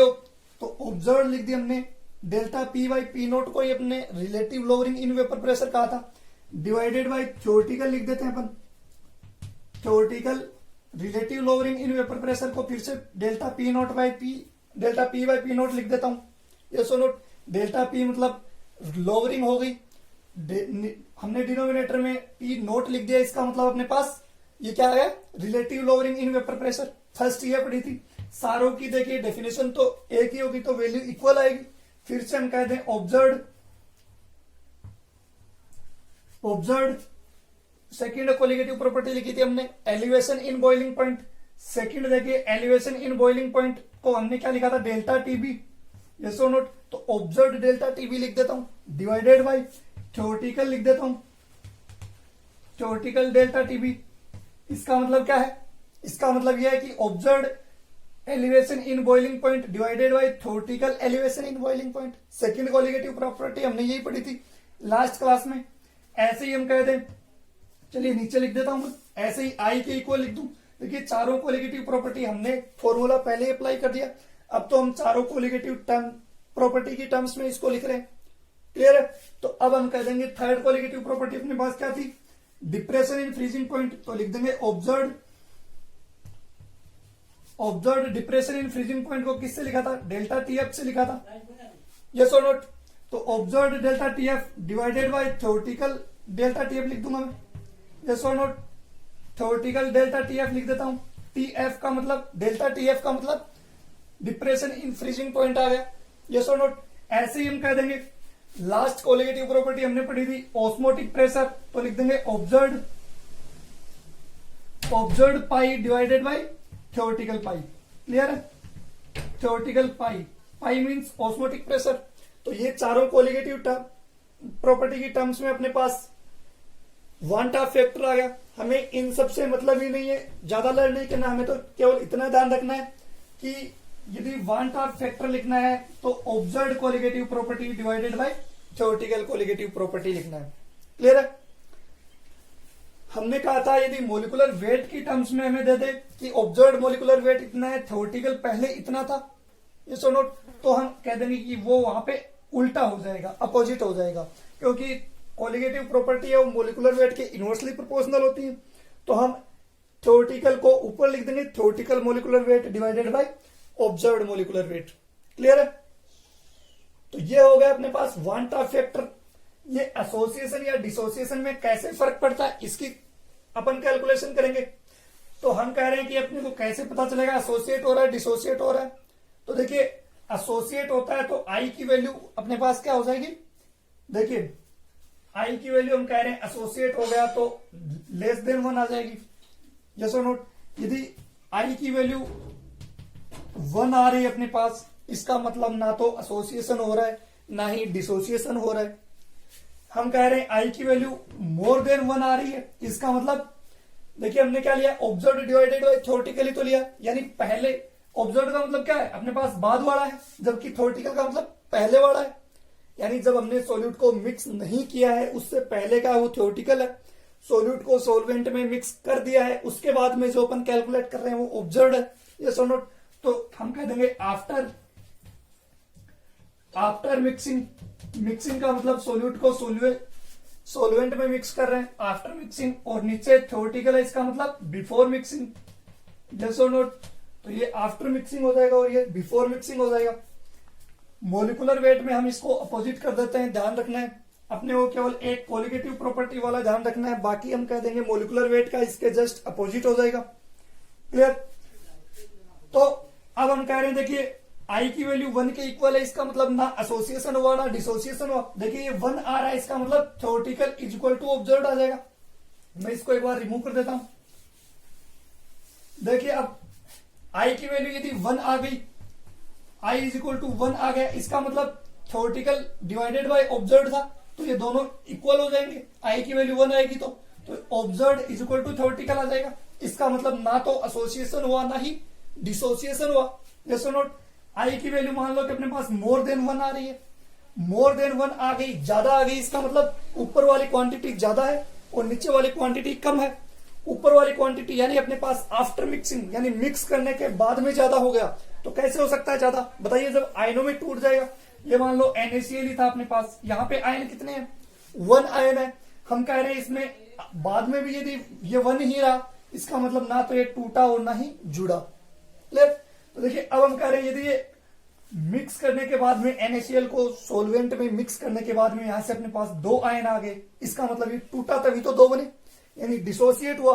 तो ऑब्जर्व लिख दिया हमने, डेल्टा P/P0 को अपने relative lowering in vapour pressure कहा था, डिवाइडेड बाय थ्योरेटिकल लिख देते हैं अपन, theoretical relative lowering in vapour pressure को फिर से डेल्टा P/P0 लिख देता हूं, यस और नोट। डेल्टा P मतलब लोअरिंग हो गई, हमने डिनोमिनेटर में P0 लिख दिया, इसका मतलब अपने पास ये क्या है, relative lowering in vapour pressure. First ये पढ़ी थी, सारों की देखिए डेफिनेशन तो एक ही होगी तो वैल्यू इक्वल आएगी। फिर से हम कह दें ऑब्जर्व्ड सेकंड कोलिगेटिव प्रॉपर्टी लिखी थी हमने, elevation in boiling point. Second देखिए एलिवेशन इन बॉइलिंग पॉइंट को हमने क्या लिखा था, डेल्टा TB, यस और नोट। तो ऑब्जर्व्ड डेल्टा TB लिख देता हूं, डिवाइडेड बाय थ्योरेटिकल लिख देता हूं, थ्योरेटिकल डेल्टा TB। इसका मतलब क्या है, इसका मतलब यह है कि observed elevation in boiling point divided by theoretical elevation in boiling point. Second colligative property हमने यही पढ़ी थी लास्ट क्लास में। ऐसे ही हम कह दें, चलिए नीचे लिख देता हूं, ऐसे ही I के इक्वल लिख दूं। देखिए चारों कोलिगेटिव प्रॉपर्टी हमने फॉर्मूला पहले अप्लाई कर दिया, अब तो हम चारों कोलिगेटिव टर्म प्रॉपर्टी की टर्म्स में इसको लिख रहे हैं। क्लियर है, तो अब हम कह देंगे थर्ड कोलिगेटिव प्रॉपर्टी अपने पास क्या थी, डिप्रेशन इन फ्रीजिंग पॉइंट। तो लिख देंगे observed depression in freezing point को किससे लिखा था, डेल्टा TF से लिखा था, यस और नोट। तो observed delta TF divided by theoretical delta TF लिख दूंगा मैं, यस और नोट। थ्योरेटिकल डेल्टा TF लिख देता हूं, TF का मतलब, डेल्टा TF का मतलब डिप्रेशन इन फ्रीजिंग पॉइंट आ गया, यस और नोट। ऐसे ही हम कह देंगे लास्ट कोलिगेटिव प्रॉपर्टी हमने पढ़ी थी ऑस्मोटिक प्रेशर, तो लिख देंगे observed observe pi divided by theoretical pi. Clear है? थ्योरेटिकल पाई, पाई मीन्स ऑस्मोटिक प्रेशर। तो ये चारों कोलिगेटिव प्रॉपर्टी की टर्म्स में अपने पास वन टाफ फैक्टर आ गया। हमें इन सब से मतलब ही नहीं है, ज्यादा लर्न नहीं करना, हमें तो केवल इतना ध्यान रखना है कि यदि वन टाफ फैक्टर लिखना है तो observe colligative property divided by theoretical colligative property लिखना है। क्लियर है? हमने कहा था यदि मोलिकुलर वेट की टर्म्स में हमें दे दे कि ऑब्जर्व मोलिकुलर वेट इतना है, थ्योरेटिकल पहले इतना था, ये सो नोट, तो हम कह देंगे कि वो वहां पे उल्टा हो जाएगा, अपोजिट हो जाएगा, क्योंकि कोलिगेटिव प्रॉपर्टी है वो मोलिकुलर वेट के इनवर्सली प्रोपोर्शनल होती है। तो हम थ्योरेटिकल को ऊपर लिख देंगे, theoretical molecular weight divided by observed molecular weight. Clear है? तो ये हो गया अपने पास वन टाफ फैक्टर। ये एसोसिएशन या डिसोसिएशन में कैसे फर्क पड़ता है इसकी अपन कैलकुलेशन करेंगे। तो हम कह रहे हैं कि अपने को कैसे पता चलेगा एसोसिएट हो रहा है डिसोसिएट हो रहा है। तो देखिए एसोसिएट होता है तो आई की वैल्यू अपने पास क्या हो जाएगी, देखिए आई की वैल्यू हम कह रहे हैं एसोसिएट हो गया तो लेस देन 1 आ जाएगी। यस और नोट? यदि आई की वैल्यू 1 आ रही है अपने पास, इसका मतलब ना तो एसोसिएशन हो रहा है ना ही डिसोसिएशन हो रहा है। हम कह रहे हैं आई की वैल्यू मोर देन 1 आ रही है, इसका मतलब देखिए हमने क्या लिया, ऑब्जर्व डिवाइडेड बाय थ्योरेटिकली तो लिया, यानी पहले ऑब्जर्व का मतलब क्या है अपने पास बाद वाला है, जबकि थ्योरेटिकल का मतलब पहले वाला है। यानी जब हमने सॉल्यूट को मिक्स नहीं किया है उससे पहले का वो थ्योरेटिकल है, सॉल्यूट को सॉल्वेंट में मिक्स कर दिया है उसके बाद में जो अपन कैलकुलेट कर रहे हैं वो ऑब्जर्व है। यस और नोट? तो हम कह देंगे आफ्टर मिक्सिंग का मतलब सॉल्यूट को सॉल्वेंट में मिक्स कर रहे हैं आफ्टर मिक्सिंग, और नीचे थ्योरेटिकल है इसका मतलब बिफोर मिक्सिंग। यस और नोट? तो ये आफ्टर मिक्सिंग हो जाएगा और ये बिफोर मिक्सिंग हो जाएगा। मोलिकुलर वेट में हम इसको अपोजिट कर देते हैं, ध्यान रखना है अपने को, केवल एक कोलिगेटिव प्रॉपर्टी वाला ध्यान रखना है, बाकी हम कह देंगे मोलिकुलर वेट का इसके जस्ट अपोजिट हो जाएगा। क्लियर? तो अब हम कह रहे हैं देखिए आई की वैल्यू 1 के इक्वल है, इसका मतलब ना एसोसिएशन हुआ ना डिसोसिएशन हुआ। देखिए ये 1 आ रहा है, इसका मतलब theoretical is equal to observed आ जाएगा। मैं इसको एक बार रिमूव कर देता हूं। देखिए अब आई की वैल्यू यदि 1 आ गई, आई इज इक्वल टू 1 आ गया, इसका मतलब थ्योरेटिकल डिवाइडेड बाय ऑब्जर्व्ड था, तो ये दोनों इक्वल हो जाएंगे। आई की वैल्यू 1 आएगी तो observed is equal to theoretical आ जाएगा। इसका मतलब ना तो एसोसिएशन हुआ ना ही डिसोसिएशन हुआ। जैसे नोट, आई की वैल्यू मान लो कि अपने पास मोर देन 1 आ रही है, मोर देन 1 आ गई, ज्यादा आ गई, इसका मतलब ऊपर वाली क्वांटिटी ज्यादा है और नीचे वाली क्वांटिटी कम है। ऊपर वाली क्वांटिटी यानी अपने पास आफ्टर मिक्सिंग यानी मिक्स करने के बाद में ज्यादा हो गया, तो कैसे हो सकता है ज्यादा, बताइए। जब आयनों में टूट जाएगा, ये मान लो NaCl ही था अपने पास, यहाँ पे आयन कितने हैं, 1 आयन है। हम कह रहे हैं इसमें बाद में भी यदि ये 1 ही रहा, इसका मतलब ना तो ये टूटा और ना ही जुड़ा। क्लियर? तो देखिए अब हम कह रहे हैं यदि ये मिक्स करने के बाद में NaCl को सोलवेंट में मिक्स करने के बाद में यहां से अपने पास 2 आयन आ गए, इसका मतलब ये टूटा तभी तो 2 बने, यानी डिसोसिएट हुआ।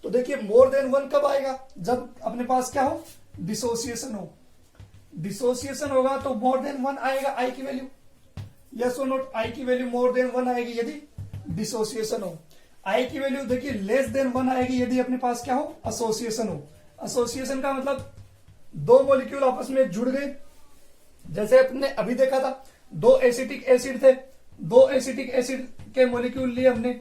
तो देखिए मोर देन 1 कब आएगा, जब अपने पास क्या हो, डिसोसिएशन हो। डिसोसिएशन होगा तो मोर देन 1 आएगा आई की वैल्यू। यस और नोट? आई की वैल्यू मोर देन 1 आएगी यदि डिसोसिएशन हो। आई की वैल्यू देखिए लेस देन 1 आएगी यदि अपने पास क्या हो, एसोसिएशन हो। एसोसिएशन का मतलब 2 मॉलिक्यूल आपस में जुड़ गए, जैसे अपने अभी देखा था 2 एसिटिक एसिड थे, 2 एसिटिक एसिड के मॉलिक्यूल लिए हमने।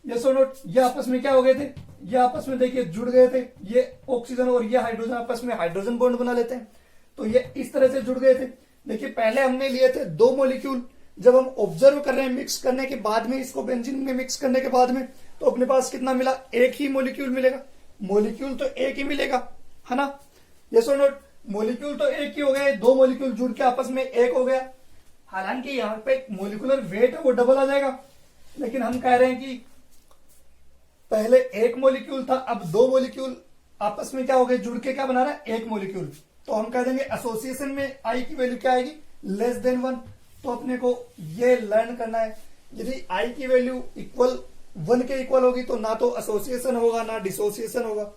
यस और नोट? ये आपस में क्या हो गए थे, ये आपस में देखिए जुड़ गए थे, ये ऑक्सीजन और ये हाइड्रोजन आपस में हाइड्रोजन बॉन्ड बना लेते हैं, तो ये इस तरह से जुड़ गए थे। देखिए पहले हमने लिए थे 2 मॉलिक्यूल, जब हम ऑब्जर्व कर रहे हैं मिक्स करने के बाद में, इसको बेंजीन में मिक्स करने के बाद में, तो अपने पास कितना मिला, एक ही मॉलिक्यूल मिलेगा। मॉलिक्यूल तो एक ही मिलेगा, है ना। यस और नोट? मॉलिक्यूल तो एक ही हो गए, 2 मॉलिक्यूल जुड़ के आपस में एक हो गया। हालांकि यहाँ पे मॉलिक्यूलर वेट है वो डबल आ जाएगा, लेकिन हम कह रहे हैं कि पहले एक मॉलिक्यूल था, अब 2 मॉलिक्यूल आपस में क्या हो गए, जुड़ के क्या बना रहा है, एक मॉलिक्यूल। तो हम कह देंगे एसोसिएशन में आई की वैल्यू क्या आएगी, लेस देन 1। तो अपने को ये लर्न करना है, यदि आई की वैल्यू इक्वल 1 के इक्वल होगी तो ना तो एसोसिएशन होगा ना डिसोसिएशन होगा।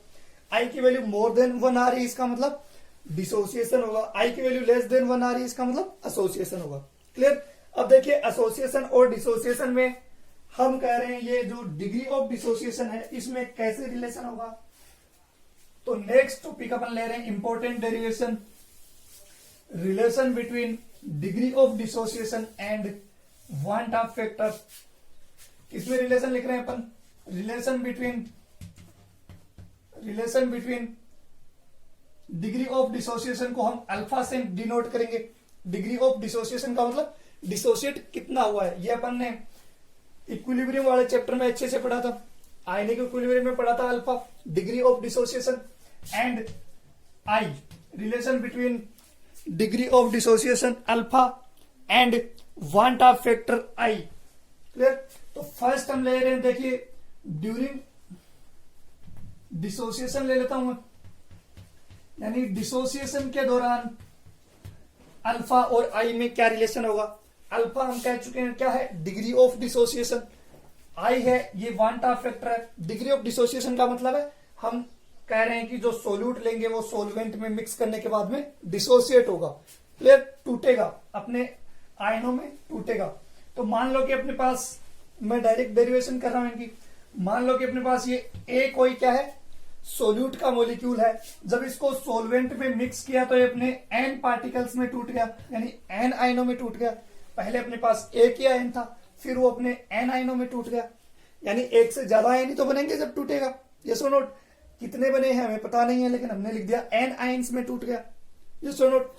आई की वैल्यू मोर देन 1 आ रही है, इसका मतलब डिसोसिएशन होगा। आई की वैल्यू लेस देन 1 आ रही है, इसका मतलब एसोसिएशन होगा। क्लियर? अब देखिए एसोसिएशन और डिसोसिएशन में हम कह रहे हैं ये जो डिग्री ऑफ डिसोसिएशन है इसमें कैसे रिलेशन होगा। तो नेक्स्ट टॉपिक अपन ले रहे हैं important derivation, relation between degree of dissociation and van't Hoff factor. किसमें रिलेशन लिख रहे हैं अपन, relation between degree of dissociation को हम अल्फा से डिनोट करेंगे। डिग्री ऑफ डिसोसिएशन का मतलब डिसोसिएट कितना हुआ है, ये अपन ने इक्विलिब्रियम वाले चैप्टर में अच्छे से पढ़ा था, आयनिक इक्विलिब्रियम में पढ़ा था alpha, degree of dissociation and I, relation between degree of dissociation alpha and van't Hoff factor I. Clear. तो फर्स्ट हम ले रहे हैं, देखिए ड्यूरिंग डिसोसिएशन ले लेता हूं मैं, यानी डिसोसिएशन के दौरान अल्फा और आई में क्या रिलेशन होगा। अल्फा हम कह चुके हैं क्या है, डिग्री ऑफ डिसोसिएशन, आई है ये वांट ऑफ फैक्टर है। डिग्री ऑफ डिसोसिएशन का मतलब है हम कह रहे हैं कि जो सोल्यूट लेंगे वो सोलवेंट में मिक्स करने के बाद में डिसोसिएट होगा। क्लियर, टूटेगा, अपने आयनों में टूटेगा। तो मान लो कि अपने पास, मैं डायरेक्ट डेरिवेशन कर रहा हूं इनकी, मान लो कि अपने पास ये ए कोई क्या है, सोल्यूट का मॉलिक्यूल है। जब इसको सोलवेंट में मिक्स किया तो ये अपने एन पार्टिकल्स में टूट गया, यानी एन आयनों में टूट गया। पहले अपने पास एक ही आयन था, फिर वो अपने एन आयनों में टूट गया, यानी एक से ज्यादा आयन ही तो बनेंगे जब टूटेगा। ये सो नोट, कितने बने हैं हमें पता नहीं है, लेकिन हमने लिख दिया एन आयन्स में टूट गया। ये सो नोट।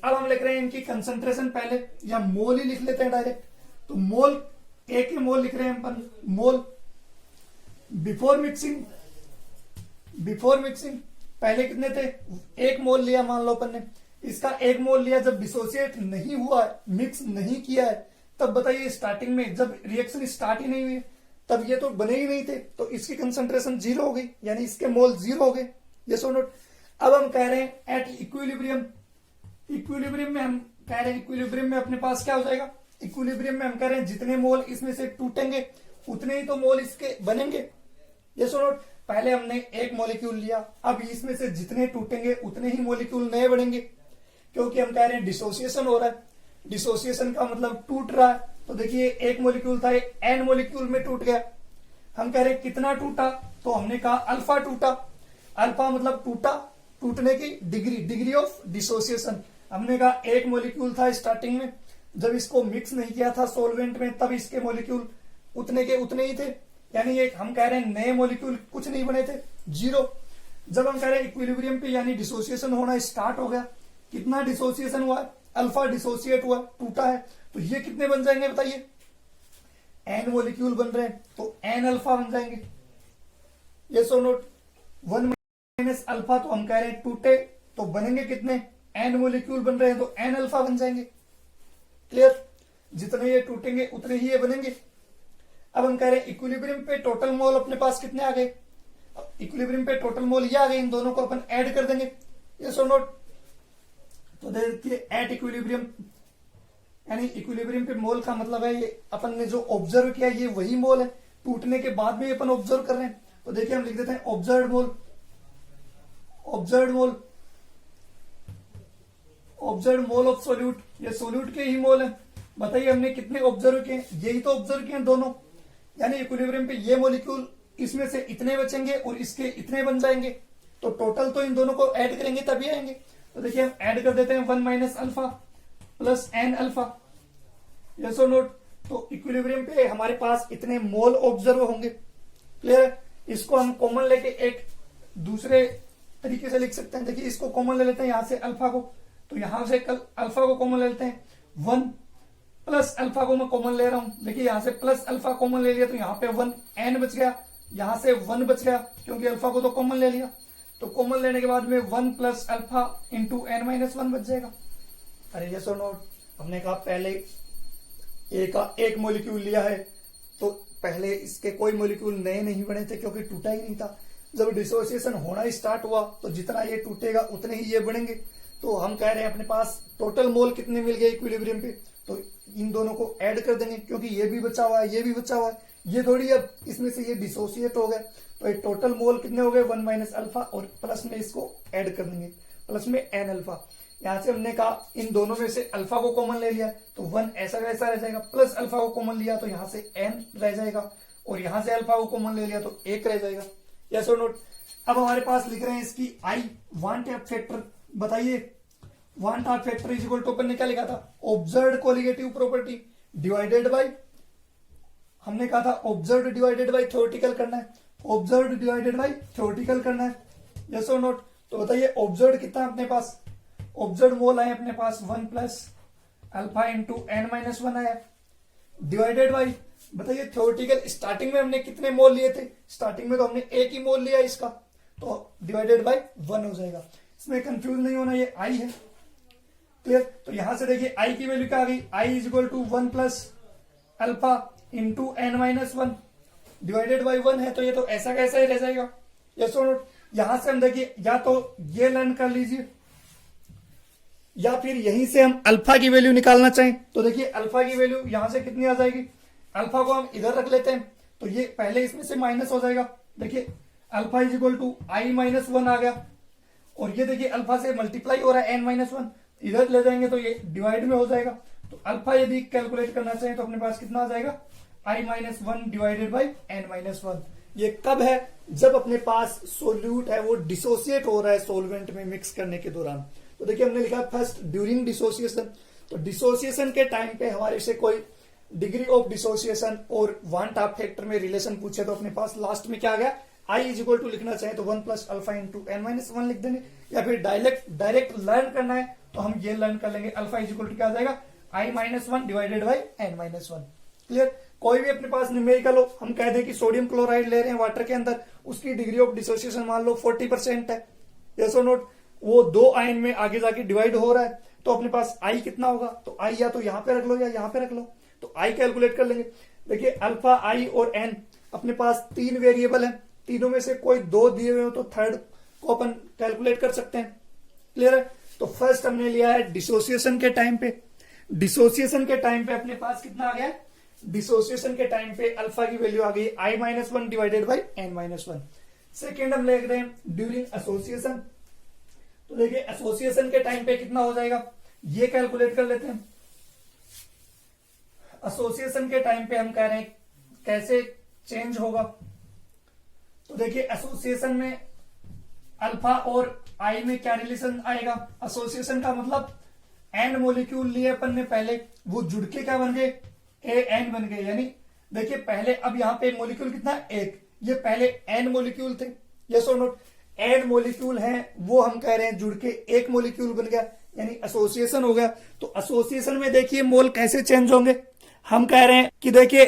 अब हम लिख रहे हैं इनकी कंसंट्रेशन, पहले या मोल ही लिख लेते हैं डायरेक्ट। तो मोल, एक ही मोल लिख रहे हैं अपन, मोल बिफोर मिक्सिंग पहले कितने थे, एक मोल लिया मान लो अपन ने, इसका एक मोल लिया। जब डिसोसिएट नहीं हुआ है, मिक्स नहीं किया है, तब बताइए स्टार्टिंग में जब रिएक्शन स्टार्ट ही नहीं हुई तब ये तो बने ही नहीं थे, तो इसकी कंसंट्रेशन जीरो हो गई, यानी इसके मोल जीरो हो गए। यस और नोट। अब हम कह रहे हैं एट इक्विलिब्रियम, इक्विलिब्रियम में हम कह रहे हैं, इक्विलिब्रियम में अपने पास क्या हो जाएगा, इक्विलिब्रियम में हम कह रहे हैं जितने मोल इसमें से टूटेंगे उतने ही तो मोल इसके बनेंगे। यस और नोट। पहले हमने एक मॉलिक्यूल लिया, अब इसमें से जितने टूटेंगे उतने ही मॉलिक्यूल नए बनेंगे, क्योंकि हम कह रहे हैं डिसोसिएशन हो रहा है। डिसोसिएशन का मतलब टूट रहा है। तो देखिए एक मॉलिक्यूल था, एन मॉलिक्यूल में टूट गया। हम कह रहे हैं कितना टूटा, तो हमने कहा अल्फा टूटा। अल्फा मतलब टूटा, टूटने की डिग्री, डिग्री ऑफ डिसोसिएशन। हमने कहा एक मॉलिक्यूल था स्टार्टिंग में, जब इसको मिक्स नहीं किया था सोलवेंट में, तब इसके मॉलिक्यूल उतने के उतने ही थे, यानी एक हम कह रहे हैं नए मॉलिक्यूल कुछ नहीं बने थे, जीरो। जब हम कह रहे हैं इक्विलिब्रियम पे यानी डिसोसिएशन होना स्टार्ट हो गया, कितना डिसोसिएशन हुआ, अल्फा डिसोसिएट हुआ, टूटा है, तो ये कितने बन जाएंगे बताइए, एन मॉलिक्यूल बन रहे हैं तो एन अल्फा बन जाएंगे। ये सो नोट। 1 माइनस अल्फा, तो हम कह रहे हैं टूटे तो बनेंगे कितने, एन मॉलिक्यूल बन रहे हैं तो एन अल्फा बन जाएंगे। क्लियर, जितने ये टूटेंगे उतने ही ये बनेंगे। अब हम कह रहे हैं इक्विलिब्रियम पे टोटल मोल अपने पास कितने आ गए, इक्विलिब्रियम पे टोटल मोल ये आ गए, इन दोनों को अपन ऐड कर देंगे। यस और नोट। तो देखिए एट इक्विलिब्रियम, यानी इक्विलिब्रियम पे मोल का मतलब है ये अपन ने जो ऑब्जर्व किया ये वही मोल है, टूटने के बाद में अपन ऑब्जर्व कर रहे हैं। तो देखिए हम लिख देते हैं observe mole, observe mole, observe mole of solute, ये सोल्यूट के ही मोल है। बताइए हमने कितने ऑब्जर्व किए, यही तो ऑब्जर्व किए दोनों, यानी इक्विलिब्रियम पे ये मॉलिक्यूल इसमें से इतने बचेंगे और इसके इतने बन जाएंगे, तो टोटल तो इन दोनों को ऐड करेंगे तभी आएंगे। तो देखिए हम ऐड कर देते हैं 1 minus alpha plus N alpha. Yes और नोट। तो इक्विलिब्रियम पे हमारे पास इतने मोल ऑब्जर्व होंगे। क्लियर है। इसको हम कॉमन लेके एक दूसरे तरीके से लिख सकते हैं। देखिए इसको कॉमन ले लेते हैं यहां से अल्फा को, तो यहां से कल अल्फा को कॉमन ले लेते हैं, 1 प्लस अल्फा को मैं कॉमन ले रहा हूं। देखिए यहां से प्लस अल्फा कॉमन ले लिया तो यहाँ पे 1 एन बच गया, यहां से 1 बच गया क्योंकि अल्फा को तो कॉमन ले लिया। तो कॉमन लेने के बाद में 1 plus alpha into N minus 1 बच जाएगा। अरे यस और नोट। हमने कहा पहले ए का एक मॉलिक्यूल लिया है तो पहले इसके कोई मॉलिक्यूल नए नहीं बने थे क्योंकि टूटा ही नहीं था। जब डिसोसिएशन होना स्टार्ट हुआ तो जितना ये टूटेगा उतने ही ये बढ़ेंगे। तो हम कह रहे हैं अपने पास टोटल मोल कितने मिल गए इक्विलिब्रियम पे, तो इन दोनों को ऐड कर देंगे क्योंकि ये भी बचा हुआ है, ये भी बचा हुआ है, ये थोड़ी अब इसमें से ये डिसोसिएट हो गए। तो ये टोटल मोल कितने हो गए 1 माइनस अल्फा, और प्लस में इसको ऐड कर देंगे, प्लस में एन अल्फा। यहाँ से हमने कहा इन दोनों में से अल्फा को कॉमन ले लिया तो 1 ऐसा कैसा रह जाएगा, प्लस अल्फा को कॉमन लिया तो यहाँ से n रह जाएगा, और यहाँ से अल्फा को कॉमन ले लिया तो 1 रह जाएगा। यस और नोट। अब हमारे पास लिख रहे हैं इसकी आई वन टैप फैक्टर। बताइए van't Hoff factor is equal to अपन ने क्या लिखा था, observed colligative property divided by, हमने कहा था ऑब्जर्व्ड डिवाइडेड बाय थ्योरेटिकल करना है, ऑब्जर्व्ड डिवाइडेड बाय थ्योरेटिकल करना है। यस और नोट। तो बताइए ऑब्जर्व्ड कितना है अपने पास, ऑब्जर्व मोल आए अपने पास 1 plus alpha into n minus 1 आया, डिवाइडेड बाई बताइए थ्योरेटिकल स्टार्टिंग में हमने कितने मोल लिए थे, स्टार्टिंग में तो हमने एक ही मोल लिया इसका, तो डिवाइडेड बाई 1 हो जाएगा। इसमें कंफ्यूज नहीं होना, ये i है। क्लियर। तो यहां से देखिए i की वैल्यू क्या आ गई, i is equal to 1 plus alpha into n minus 1 divided by 1 है, तो ये तो ऐसा कैसा ही रह जाएगा। यस और नोट। यहां से हम देखिए या तो ये लर्न कर लीजिए या फिर यहीं से हम अल्फा की वैल्यू निकालना चाहें तो देखिए अल्फा की वैल्यू यहां से कितनी आ जाएगी, अल्फा को हम इधर रख लेते हैं तो ये पहले इसमें से माइनस हो जाएगा। देखिए alpha is equal to I minus 1 आ गया, और ये देखिए अल्फा से मल्टीप्लाई हो रहा है n माइनस 1, इधर ले जाएंगे तो ये डिवाइड में हो जाएगा। तो अल्फा यदि कैलकुलेट करना चाहें तो अपने पास कितना आ जाएगा, i minus 1 divided by n minus 1। ये कब है, जब अपने पास सोल्यूट है वो डिसोसिएट हो रहा है सॉल्वेंट में मिक्स करने के दौरान। तो देखिए हमने लिखा फर्स्ट ड्यूरिंग डिसोसिएशन, तो डिसोसिएशन के टाइम पे हमारे से कोई डिग्री ऑफ डिसोसिएशन और वन टॉप फैक्टर में रिलेशन पूछे तो अपने पास लास्ट में क्या आ गया, i इज इक्वल टू लिखना चाहे तो 1 plus alpha into n minus 1 लिख देंगे, या फिर डायरेक्ट लर्न करना है तो हम ये लर्न कर लेंगे, अल्फा इज इक्वल टू क्या आ जाएगा, i minus 1 divided by n minus 1। Clear. कोई भी अपने पास न्यूमेरिकल हो, हम कह दें कि सोडियम क्लोराइड ले रहे हैं वाटर के अंदर, उसकी डिग्री ऑफ डिसोसिएशन मान लो 40% है, यस और नोट, वो 2 आयन में आगे जाके डिवाइड हो रहा है, तो अपने पास आई कितना होगा, तो आई या तो यहां पे रख लो या यहां पे रख लो, तो आई कैलकुलेट कर लेंगे। देखिए अल्फा, आई और एन अपने पास 3 वेरिएबल है, तीनों में से कोई 2 दिए हुए हो तो थर्ड को अपन कैलकुलेट कर सकते हैं। क्लियर है। तो फर्स्ट हमने लिया है डिसोसिएशन के टाइम पे, डिसोसिएशन के टाइम पे अपने पास कितना आ गया, डिसोसिएशन के टाइम पे अल्फा की वैल्यू आ गई i minus 1 divided by n minus 1। Second हम लिख रहे हैं ड्यूरिंग एसोसिएशन, तो देखिए एसोसिएशन के टाइम पे कितना हो जाएगा, ये कैलकुलेट कर लेते हैं। एसोसिएशन के टाइम पे हम कह रहे हैं कैसे चेंज होगा, तो देखिए एसोसिएशन में अल्फा और आई में क्या रिलेशन आएगा, एसोसिएशन का मतलब एन मोलिक्यूल लिए अपन ने पहले, वो जुड़ के क्या बन गए, ए एन बन गए। यानी देखिए पहले अब यहाँ पे मोलिक्यूल कितना, एक, ये पहले एन मोलिक्यूल थे, यस और नोट, एन मोलिक्यूल हैं वो हम कह रहे हैं जुड़ के एक मोलिक्यूल बन गया, यानी एसोसिएशन हो गया। तो एसोसिएशन में देखिए मोल कैसे चेंज होंगे, हम कह रहे हैं कि देखिए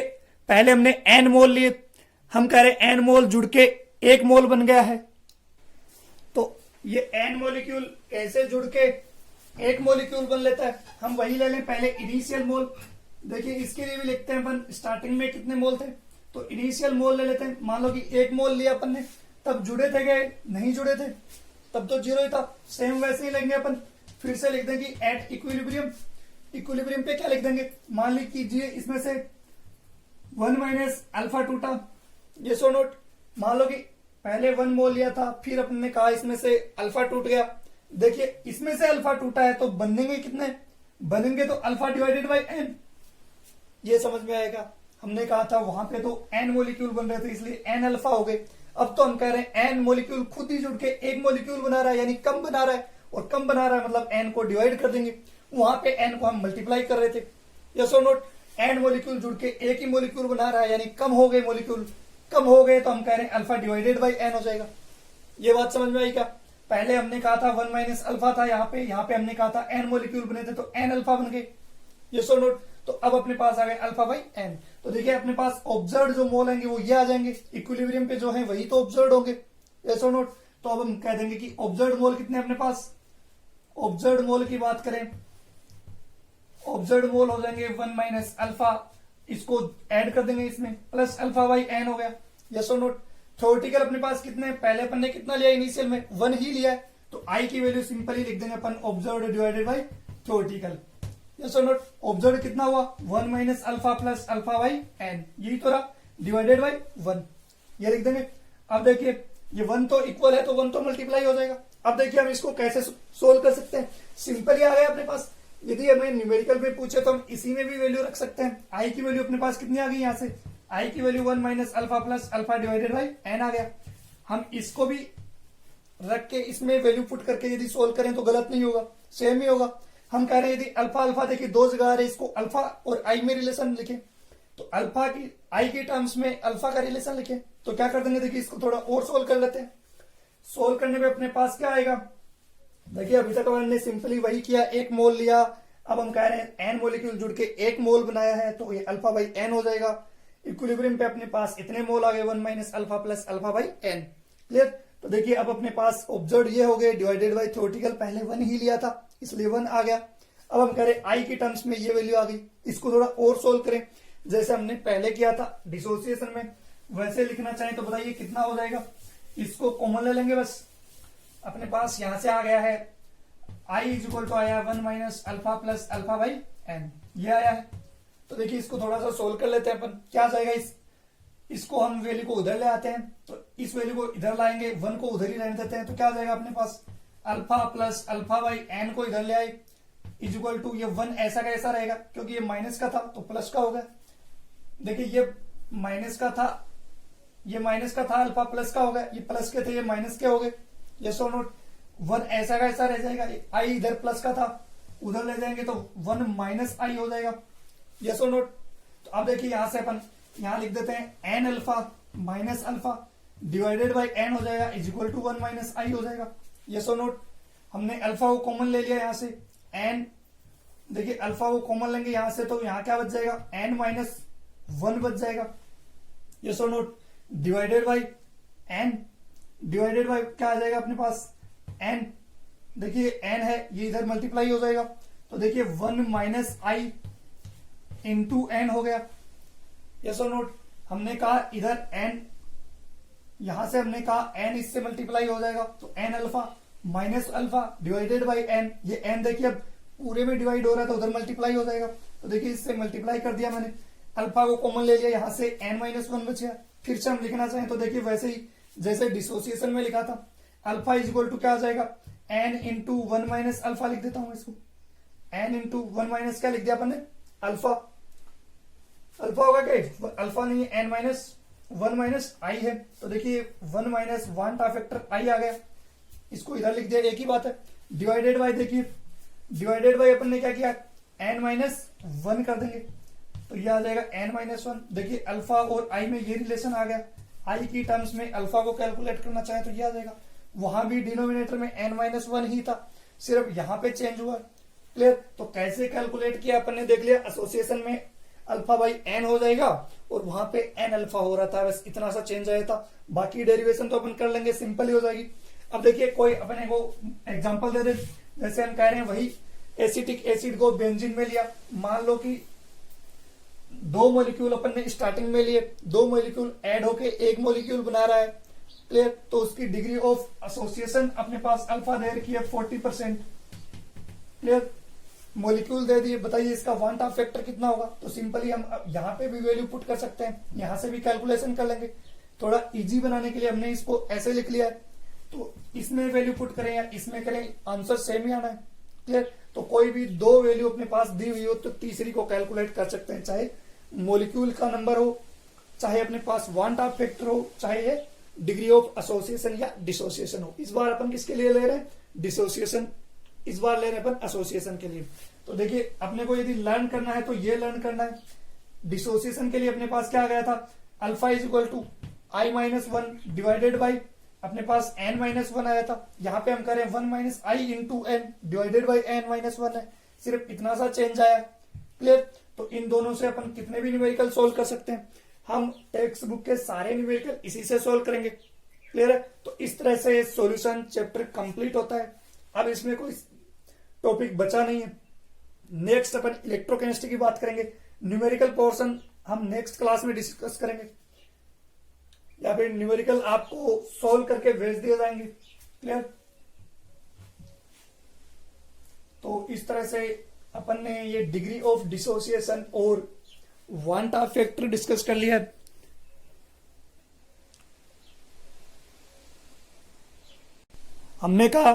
पहले हमने एन मोल लिए, हम कह रहे हैं एन मोल जुड़ के एक मोल बन गया है, तो ये एन मोलिक्यूल कैसे जुड़ के एक मोलिक्यूल बन लेता है, हम वही ले लें पहले इनिशियल मोल। देखिए इसके लिए भी लिखते हैं अपन, स्टार्टिंग में कितने मोल थे, तो इनिशियल मोल ले लेते हैं। मान लो कि एक मोल लिया अपन ने, तब जुड़े थे गए, नहीं जुड़े थे तब तो 0 ही था, सेम वैसे ही लेंगे अपन, फिर से लिख देंगे एट इक्विलिब्रियम, इक्विलिब्रियम पे क्या लिख देंगे, मान लीजिए इसमें से 1 माइनस अल्फा टूटा, ये सो नोट, मान लो कि पहले 1 मोल लिया था, फिर अपन ने कहा इसमें से अल्फा टूट गया, देखिए इसमें से अल्फा टूटा है तो बनेंगे कितने, बनेंगे तो अल्फा डिवाइडेड बाई एन, ये समझ में आएगा। हमने कहा था वहां पे तो एन मोलिक्यूल बन रहे थे इसलिए एन अल्फा हो गए, अब तो हम कह रहे हैं एन मोलिक्यूल खुद ही जुड़ के एक मोलिक्यूल बना रहा है, यानी कम बना रहा है, और कम बना रहा है मतलब एन को डिवाइड कर देंगे, वहां पे एन को हम मल्टीप्लाई कर रहे थे, यस और नोट, एन मोलिक्यूल जुड़ के एक ही मोलिक्यूल बना रहा है यानी कम हो गए मोलिक्यूल, कम हो गए तो हम कह रहे हैं अल्फा डिवाइडेड बाई एन हो जाएगा। ये बात समझ में आई क्या, पहले हमने कहा था 1 माइनस अल्फा था यहाँ पे हमने कहा था एन मोलिक्यूल बने थे तो एन अल्फा बन गए, यस और नोट, तो अब अपने पास आ गए अल्फा बाई एन। तो देखिए अपने पास ऑब्जर्व जो मोल आएंगे वो ये आ जाएंगे, इक्विलिब्रियम पे जो है वही तो ऑब्जर्व होंगे, यस और नोट, तो अब हम कह देंगे कि ऑब्जर्व मोल कितने अपने पास, ऑब्जर्व मोल की बात करें, ऑब्जर्व मोल हो जाएंगे 1 माइनस अल्फा, इसको ऐड कर देंगे इसमें, प्लस अल्फा बाई एन हो गया, यस और नोट। थ्योरेटिकल अपने पास कितने, पहले अपन ने कितना लिया इनिशियल में 1 ही लिया है, तो आई की वैल्यू सिंपली लिख देंगे अपन observe divided by theoretical, yes और नोट। ऑब्जर्व कितना हुआ 1 minus alpha plus alpha by n, यही तो रहा, डिवाइडेड बाई 1, ये लिख देंगे। अब देखिए ये 1 तो इक्वल है तो 1 तो मल्टीप्लाई हो जाएगा, अब देखिए हम इसको कैसे सोल्व कर सकते हैं। सिंपली आ गया अपने पास। यदि हमें न्यूमेरिकल में पूछे तो हम इसी में भी वैल्यू रख सकते हैं। आई की वैल्यू अपने पास कितनी आ गई यहाँ से, आई की value 1 minus alpha plus alpha divided by n आ गया। हम इसको भी रख के इसमें वैल्यू पुट करके यदि सोल्व करें तो गलत नहीं होगा, सेम ही होगा। हम कह रहे हैं यदि अल्फा अल्फा देखिए दो जगह आ रहे हैं, इसको अल्फा और आई में रिलेशन लिखे तो अल्फा की आई के टर्म्स में अल्फा का रिलेशन लिखे तो क्या कर देंगे, देखिए इसको थोड़ा और सोल्व कर लेते हैं। सोल्व करने में अपने पास क्या आएगा, देखिए अभी तक हमने सिंपली वही किया, एक मोल लिया। अब हम कह रहे हैं एन मोलिक्यूल जुड़ के एक मोल बनाया है तो ये अल्फा बाई एन हो जाएगा। इक्विलिब्रियम पे अपने पास इतने मोल आ गए 1 minus alpha plus alpha by N. Clear. तो देखिए अब अपने पास ऑब्जर्व ये हो गए डिवाइडेड बाई थ्योरेटिकल पहले 1 ही लिया था इसलिए 1 आ गया। अब हम कह रहे आई की टर्म्स में ये वैल्यू आ गई, इसको थोड़ा और सोल्व करें जैसे हमने पहले किया था डिसोसिएशन में, वैसे लिखना चाहें तो बताइए कितना हो जाएगा। इसको कॉमन ले लेंगे बस, अपने पास यहां से आ गया है आई इज इक्वल टू आया 1 minus alpha plus alpha by N, ये आया है। तो देखिए इसको थोड़ा सा सोल्व कर लेते हैं अपन, क्या जाएगा इसको हम वैल्यू को उधर ले आते हैं तो इस वैल्यू को इधर लाएंगे, 1 को उधर ही रहने देते हैं तो क्या जाएगा अपने पास alpha plus alpha by n को इधर ले आए इज इक्वल टू ये 1 ऐसा का ऐसा रहेगा क्योंकि ये माइनस का था तो प्लस का हो गया। देखिए ये माइनस का था, ये माइनस का था, अल्फा प्लस का हो गया, ये प्लस के थे ये माइनस के हो गए। यस और नोट, 1 ऐसा का ऐसा रह जाएगा, आई इधर प्लस का था उधर ले जाएंगे तो 1 माइनस आई हो जाएगा। यस और नोट। तो अब देखिए यहां से अपन यहां लिख देते हैं N alpha minus alpha divided by N हो जाएगा is equal to 1 minus I हो जाएगा। यस और नोट। हमने अल्फा को कॉमन ले लिया यहां से एन, देखिए अल्फा को कॉमन लेंगे यहां से तो यहां क्या बच जाएगा एन माइनस 1 बच जाएगा। यस और note. Divided by N, divided by क्या आ जाएगा अपने पास एन, देखिए एन है ये इधर मल्टीप्लाई हो जाएगा तो देखिए 1 माइनस आई इंटू एन हो गया। यस और नोट। हमने कहा इधर एन, यहां से हमने कहा एन इससे मल्टीप्लाई हो जाएगा तो N alpha minus alpha divided by N, ये एन देखिए अब पूरे में डिवाइड हो रहा है तो उधर मल्टीप्लाई हो जाएगा तो देखिए इससे मल्टीप्लाई कर दिया मैंने, अल्फा को कॉमन ले लिया यहां से एन माइनस 1 बच गया। फिर से हम लिखना चाहें तो देखिए वैसे ही जैसे डिसोसिएशन में लिखा था अल्फा इज इक्वल टू क्या आ जाएगा एन इंटू 1 माइनस अल्फा लिख देता हूं इसको, एन इंटू 1 माइनस क्या लिख दिया अपन ने अल्फा, अल्फा होगा क्या अल्फा नहीं है एन माइनस 1 माइनस आई है तो देखिए 1 माइनस 1 का फैक्टर आई आ गया, इसको इधर लिख दिया एक ही बात है। डिवाइडेड बाई देखिए डिवाइडेड बाई अपन ने क्या किया एन माइनस 1 कर देंगे तो ये आ जाएगा एन माइनस 1। देखिए अल्फा और आई में ये रिलेशन आ गया, आई की टर्म्स में अल्फा को कैलकुलेट करना चाहे तो ये आ जाएगा, वहां भी डिनोमिनेटर में एन माइनस 1 ही था सिर्फ यहां पे चेंज हुआ। क्लियर। तो कैसे कैलकुलेट किया अपन ने देख लिया, एसोसिएशन में अल्फा बाई एन हो जाएगा और वहां पे एन अल्फा हो रहा था, बस इतना सा चेंज आया था, बाकी डेरिवेशन तो अपन कर लेंगे सिंपल ही हो जाएगी। अब देखिए कोई अपने को एग्जांपल दे दे, जैसे हम कह रहे हैं वही एसिटिक एसिड को बेंजीन में लिया, मान लो कि 2 मॉलिक्यूल अपन ने स्टार्टिंग में लिए, 2 मॉलिक्यूल ऐड होके एक मॉलिक्यूल बना रहा है। क्लियर। तो उसकी डिग्री ऑफ एसोसिएशन अपने पास अल्फा दे रखी है 40%। क्लियर। मॉलिक्यूल दे दिए, बताइए इसका वांट ऑफ फैक्टर कितना होगा, तो सिंपली हम यहाँ पे भी वैल्यू पुट कर सकते हैं, यहां से भी कैलकुलेशन कर लेंगे। थोड़ा इजी बनाने के लिए हमने इसको ऐसे लिख लिया है, तो इसमें वैल्यू पुट करें या इसमें करें आंसर सेम ही आना है। क्लियर। तो कोई भी 2 वैल्यू अपने पास दी हुई हो तो तीसरी को कैलकुलेट कर सकते हैं, चाहे मॉलिक्यूल का नंबर हो, चाहे अपने पास वांट ऑफ फैक्टर हो, चाहे डिग्री ऑफ एसोसिएशन या डिसोसिएशन हो। इस बार अपन किसके लिए ले रहे हैं डिसोसिएशन, इस बार ले रहे हैं अपन एसोसिएशन के लिए। तो देखिए अपने को यदि लर्न करना है तो ये लर्न करना है। डिसोसिएशन के लिए अपने पास क्या आ गया था alpha is equal to I minus 1 divided by अपने पास एन माइनस 1 आया था, यहाँ पे हम करें 1 minus I into N divided by N minus 1 है, सिर्फ इतना सा चेंज आया। क्लियर। तो इन दोनों से अपन कितने भी न्यूमेरिकल सोल्व कर सकते हैं, हम टेक्स्ट बुक के सारे न्यूमेरिकल इसी से सोल्व करेंगे। क्लियर है। तो इस तरह से सॉल्यूशन चैप्टर कंप्लीट होता है। अब इसमें कोई टॉपिक बचा नहीं है। नेक्स्ट अपन इलेक्ट्रोकेमिस्ट्री की बात करेंगे, न्यूमेरिकल पोर्शन हम नेक्स्ट क्लास में डिस्कस करेंगे, या फिर न्यूमेरिकल आपको सोल्व करके भेज दिए जाएंगे। क्लियर। तो इस तरह से अपन ने ये डिग्री ऑफ डिसोसिएशन और वांट ऑफ फैक्टर डिस्कस कर लिया है। हमने कहा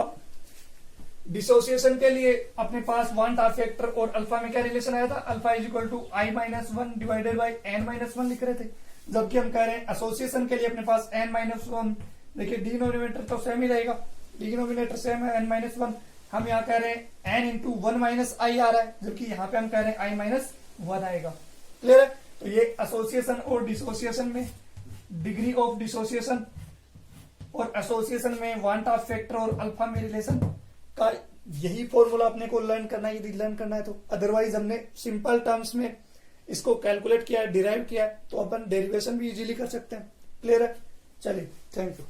डिसोसिएशन के लिए अपने पास वांट ऑफ फैक्टर और अल्फा में क्या रिलेशन आया था, alpha is equal to I minus one divided by N minus one लिख रहे थे। जबकि हम कह रहे हैं एसोसिएशन के लिए अपने पास एन माइनस वन, देखिए डिनोमिनेटर तो सेम ही रहेगा, डिनोमिनेटर सेम है एन माइनस वन, हम यहाँ कह रहे हैं एन इंटू वन माइनस आई आ रहा है, जबकि यहाँ पे हम कह रहे हैं आई माइनस वन आएगा। क्लियर है? तो ये एसोसिएशन और डिसोसिएशन में डिग्री ऑफ डिसोसिएशन और एसोसिएशन में वांट ऑफ फैक्टर और अल्फा में रिलेशन का यही फॉर्मूला अपने को लर्न करना है, यदि लर्न करना है तो। अदरवाइज हमने सिंपल टर्म्स में इसको कैलकुलेट किया है, डिराइव किया है, तो अपन डेरिवेशन भी इजीली कर सकते हैं। क्लियर है? चलिए, थैंक यू।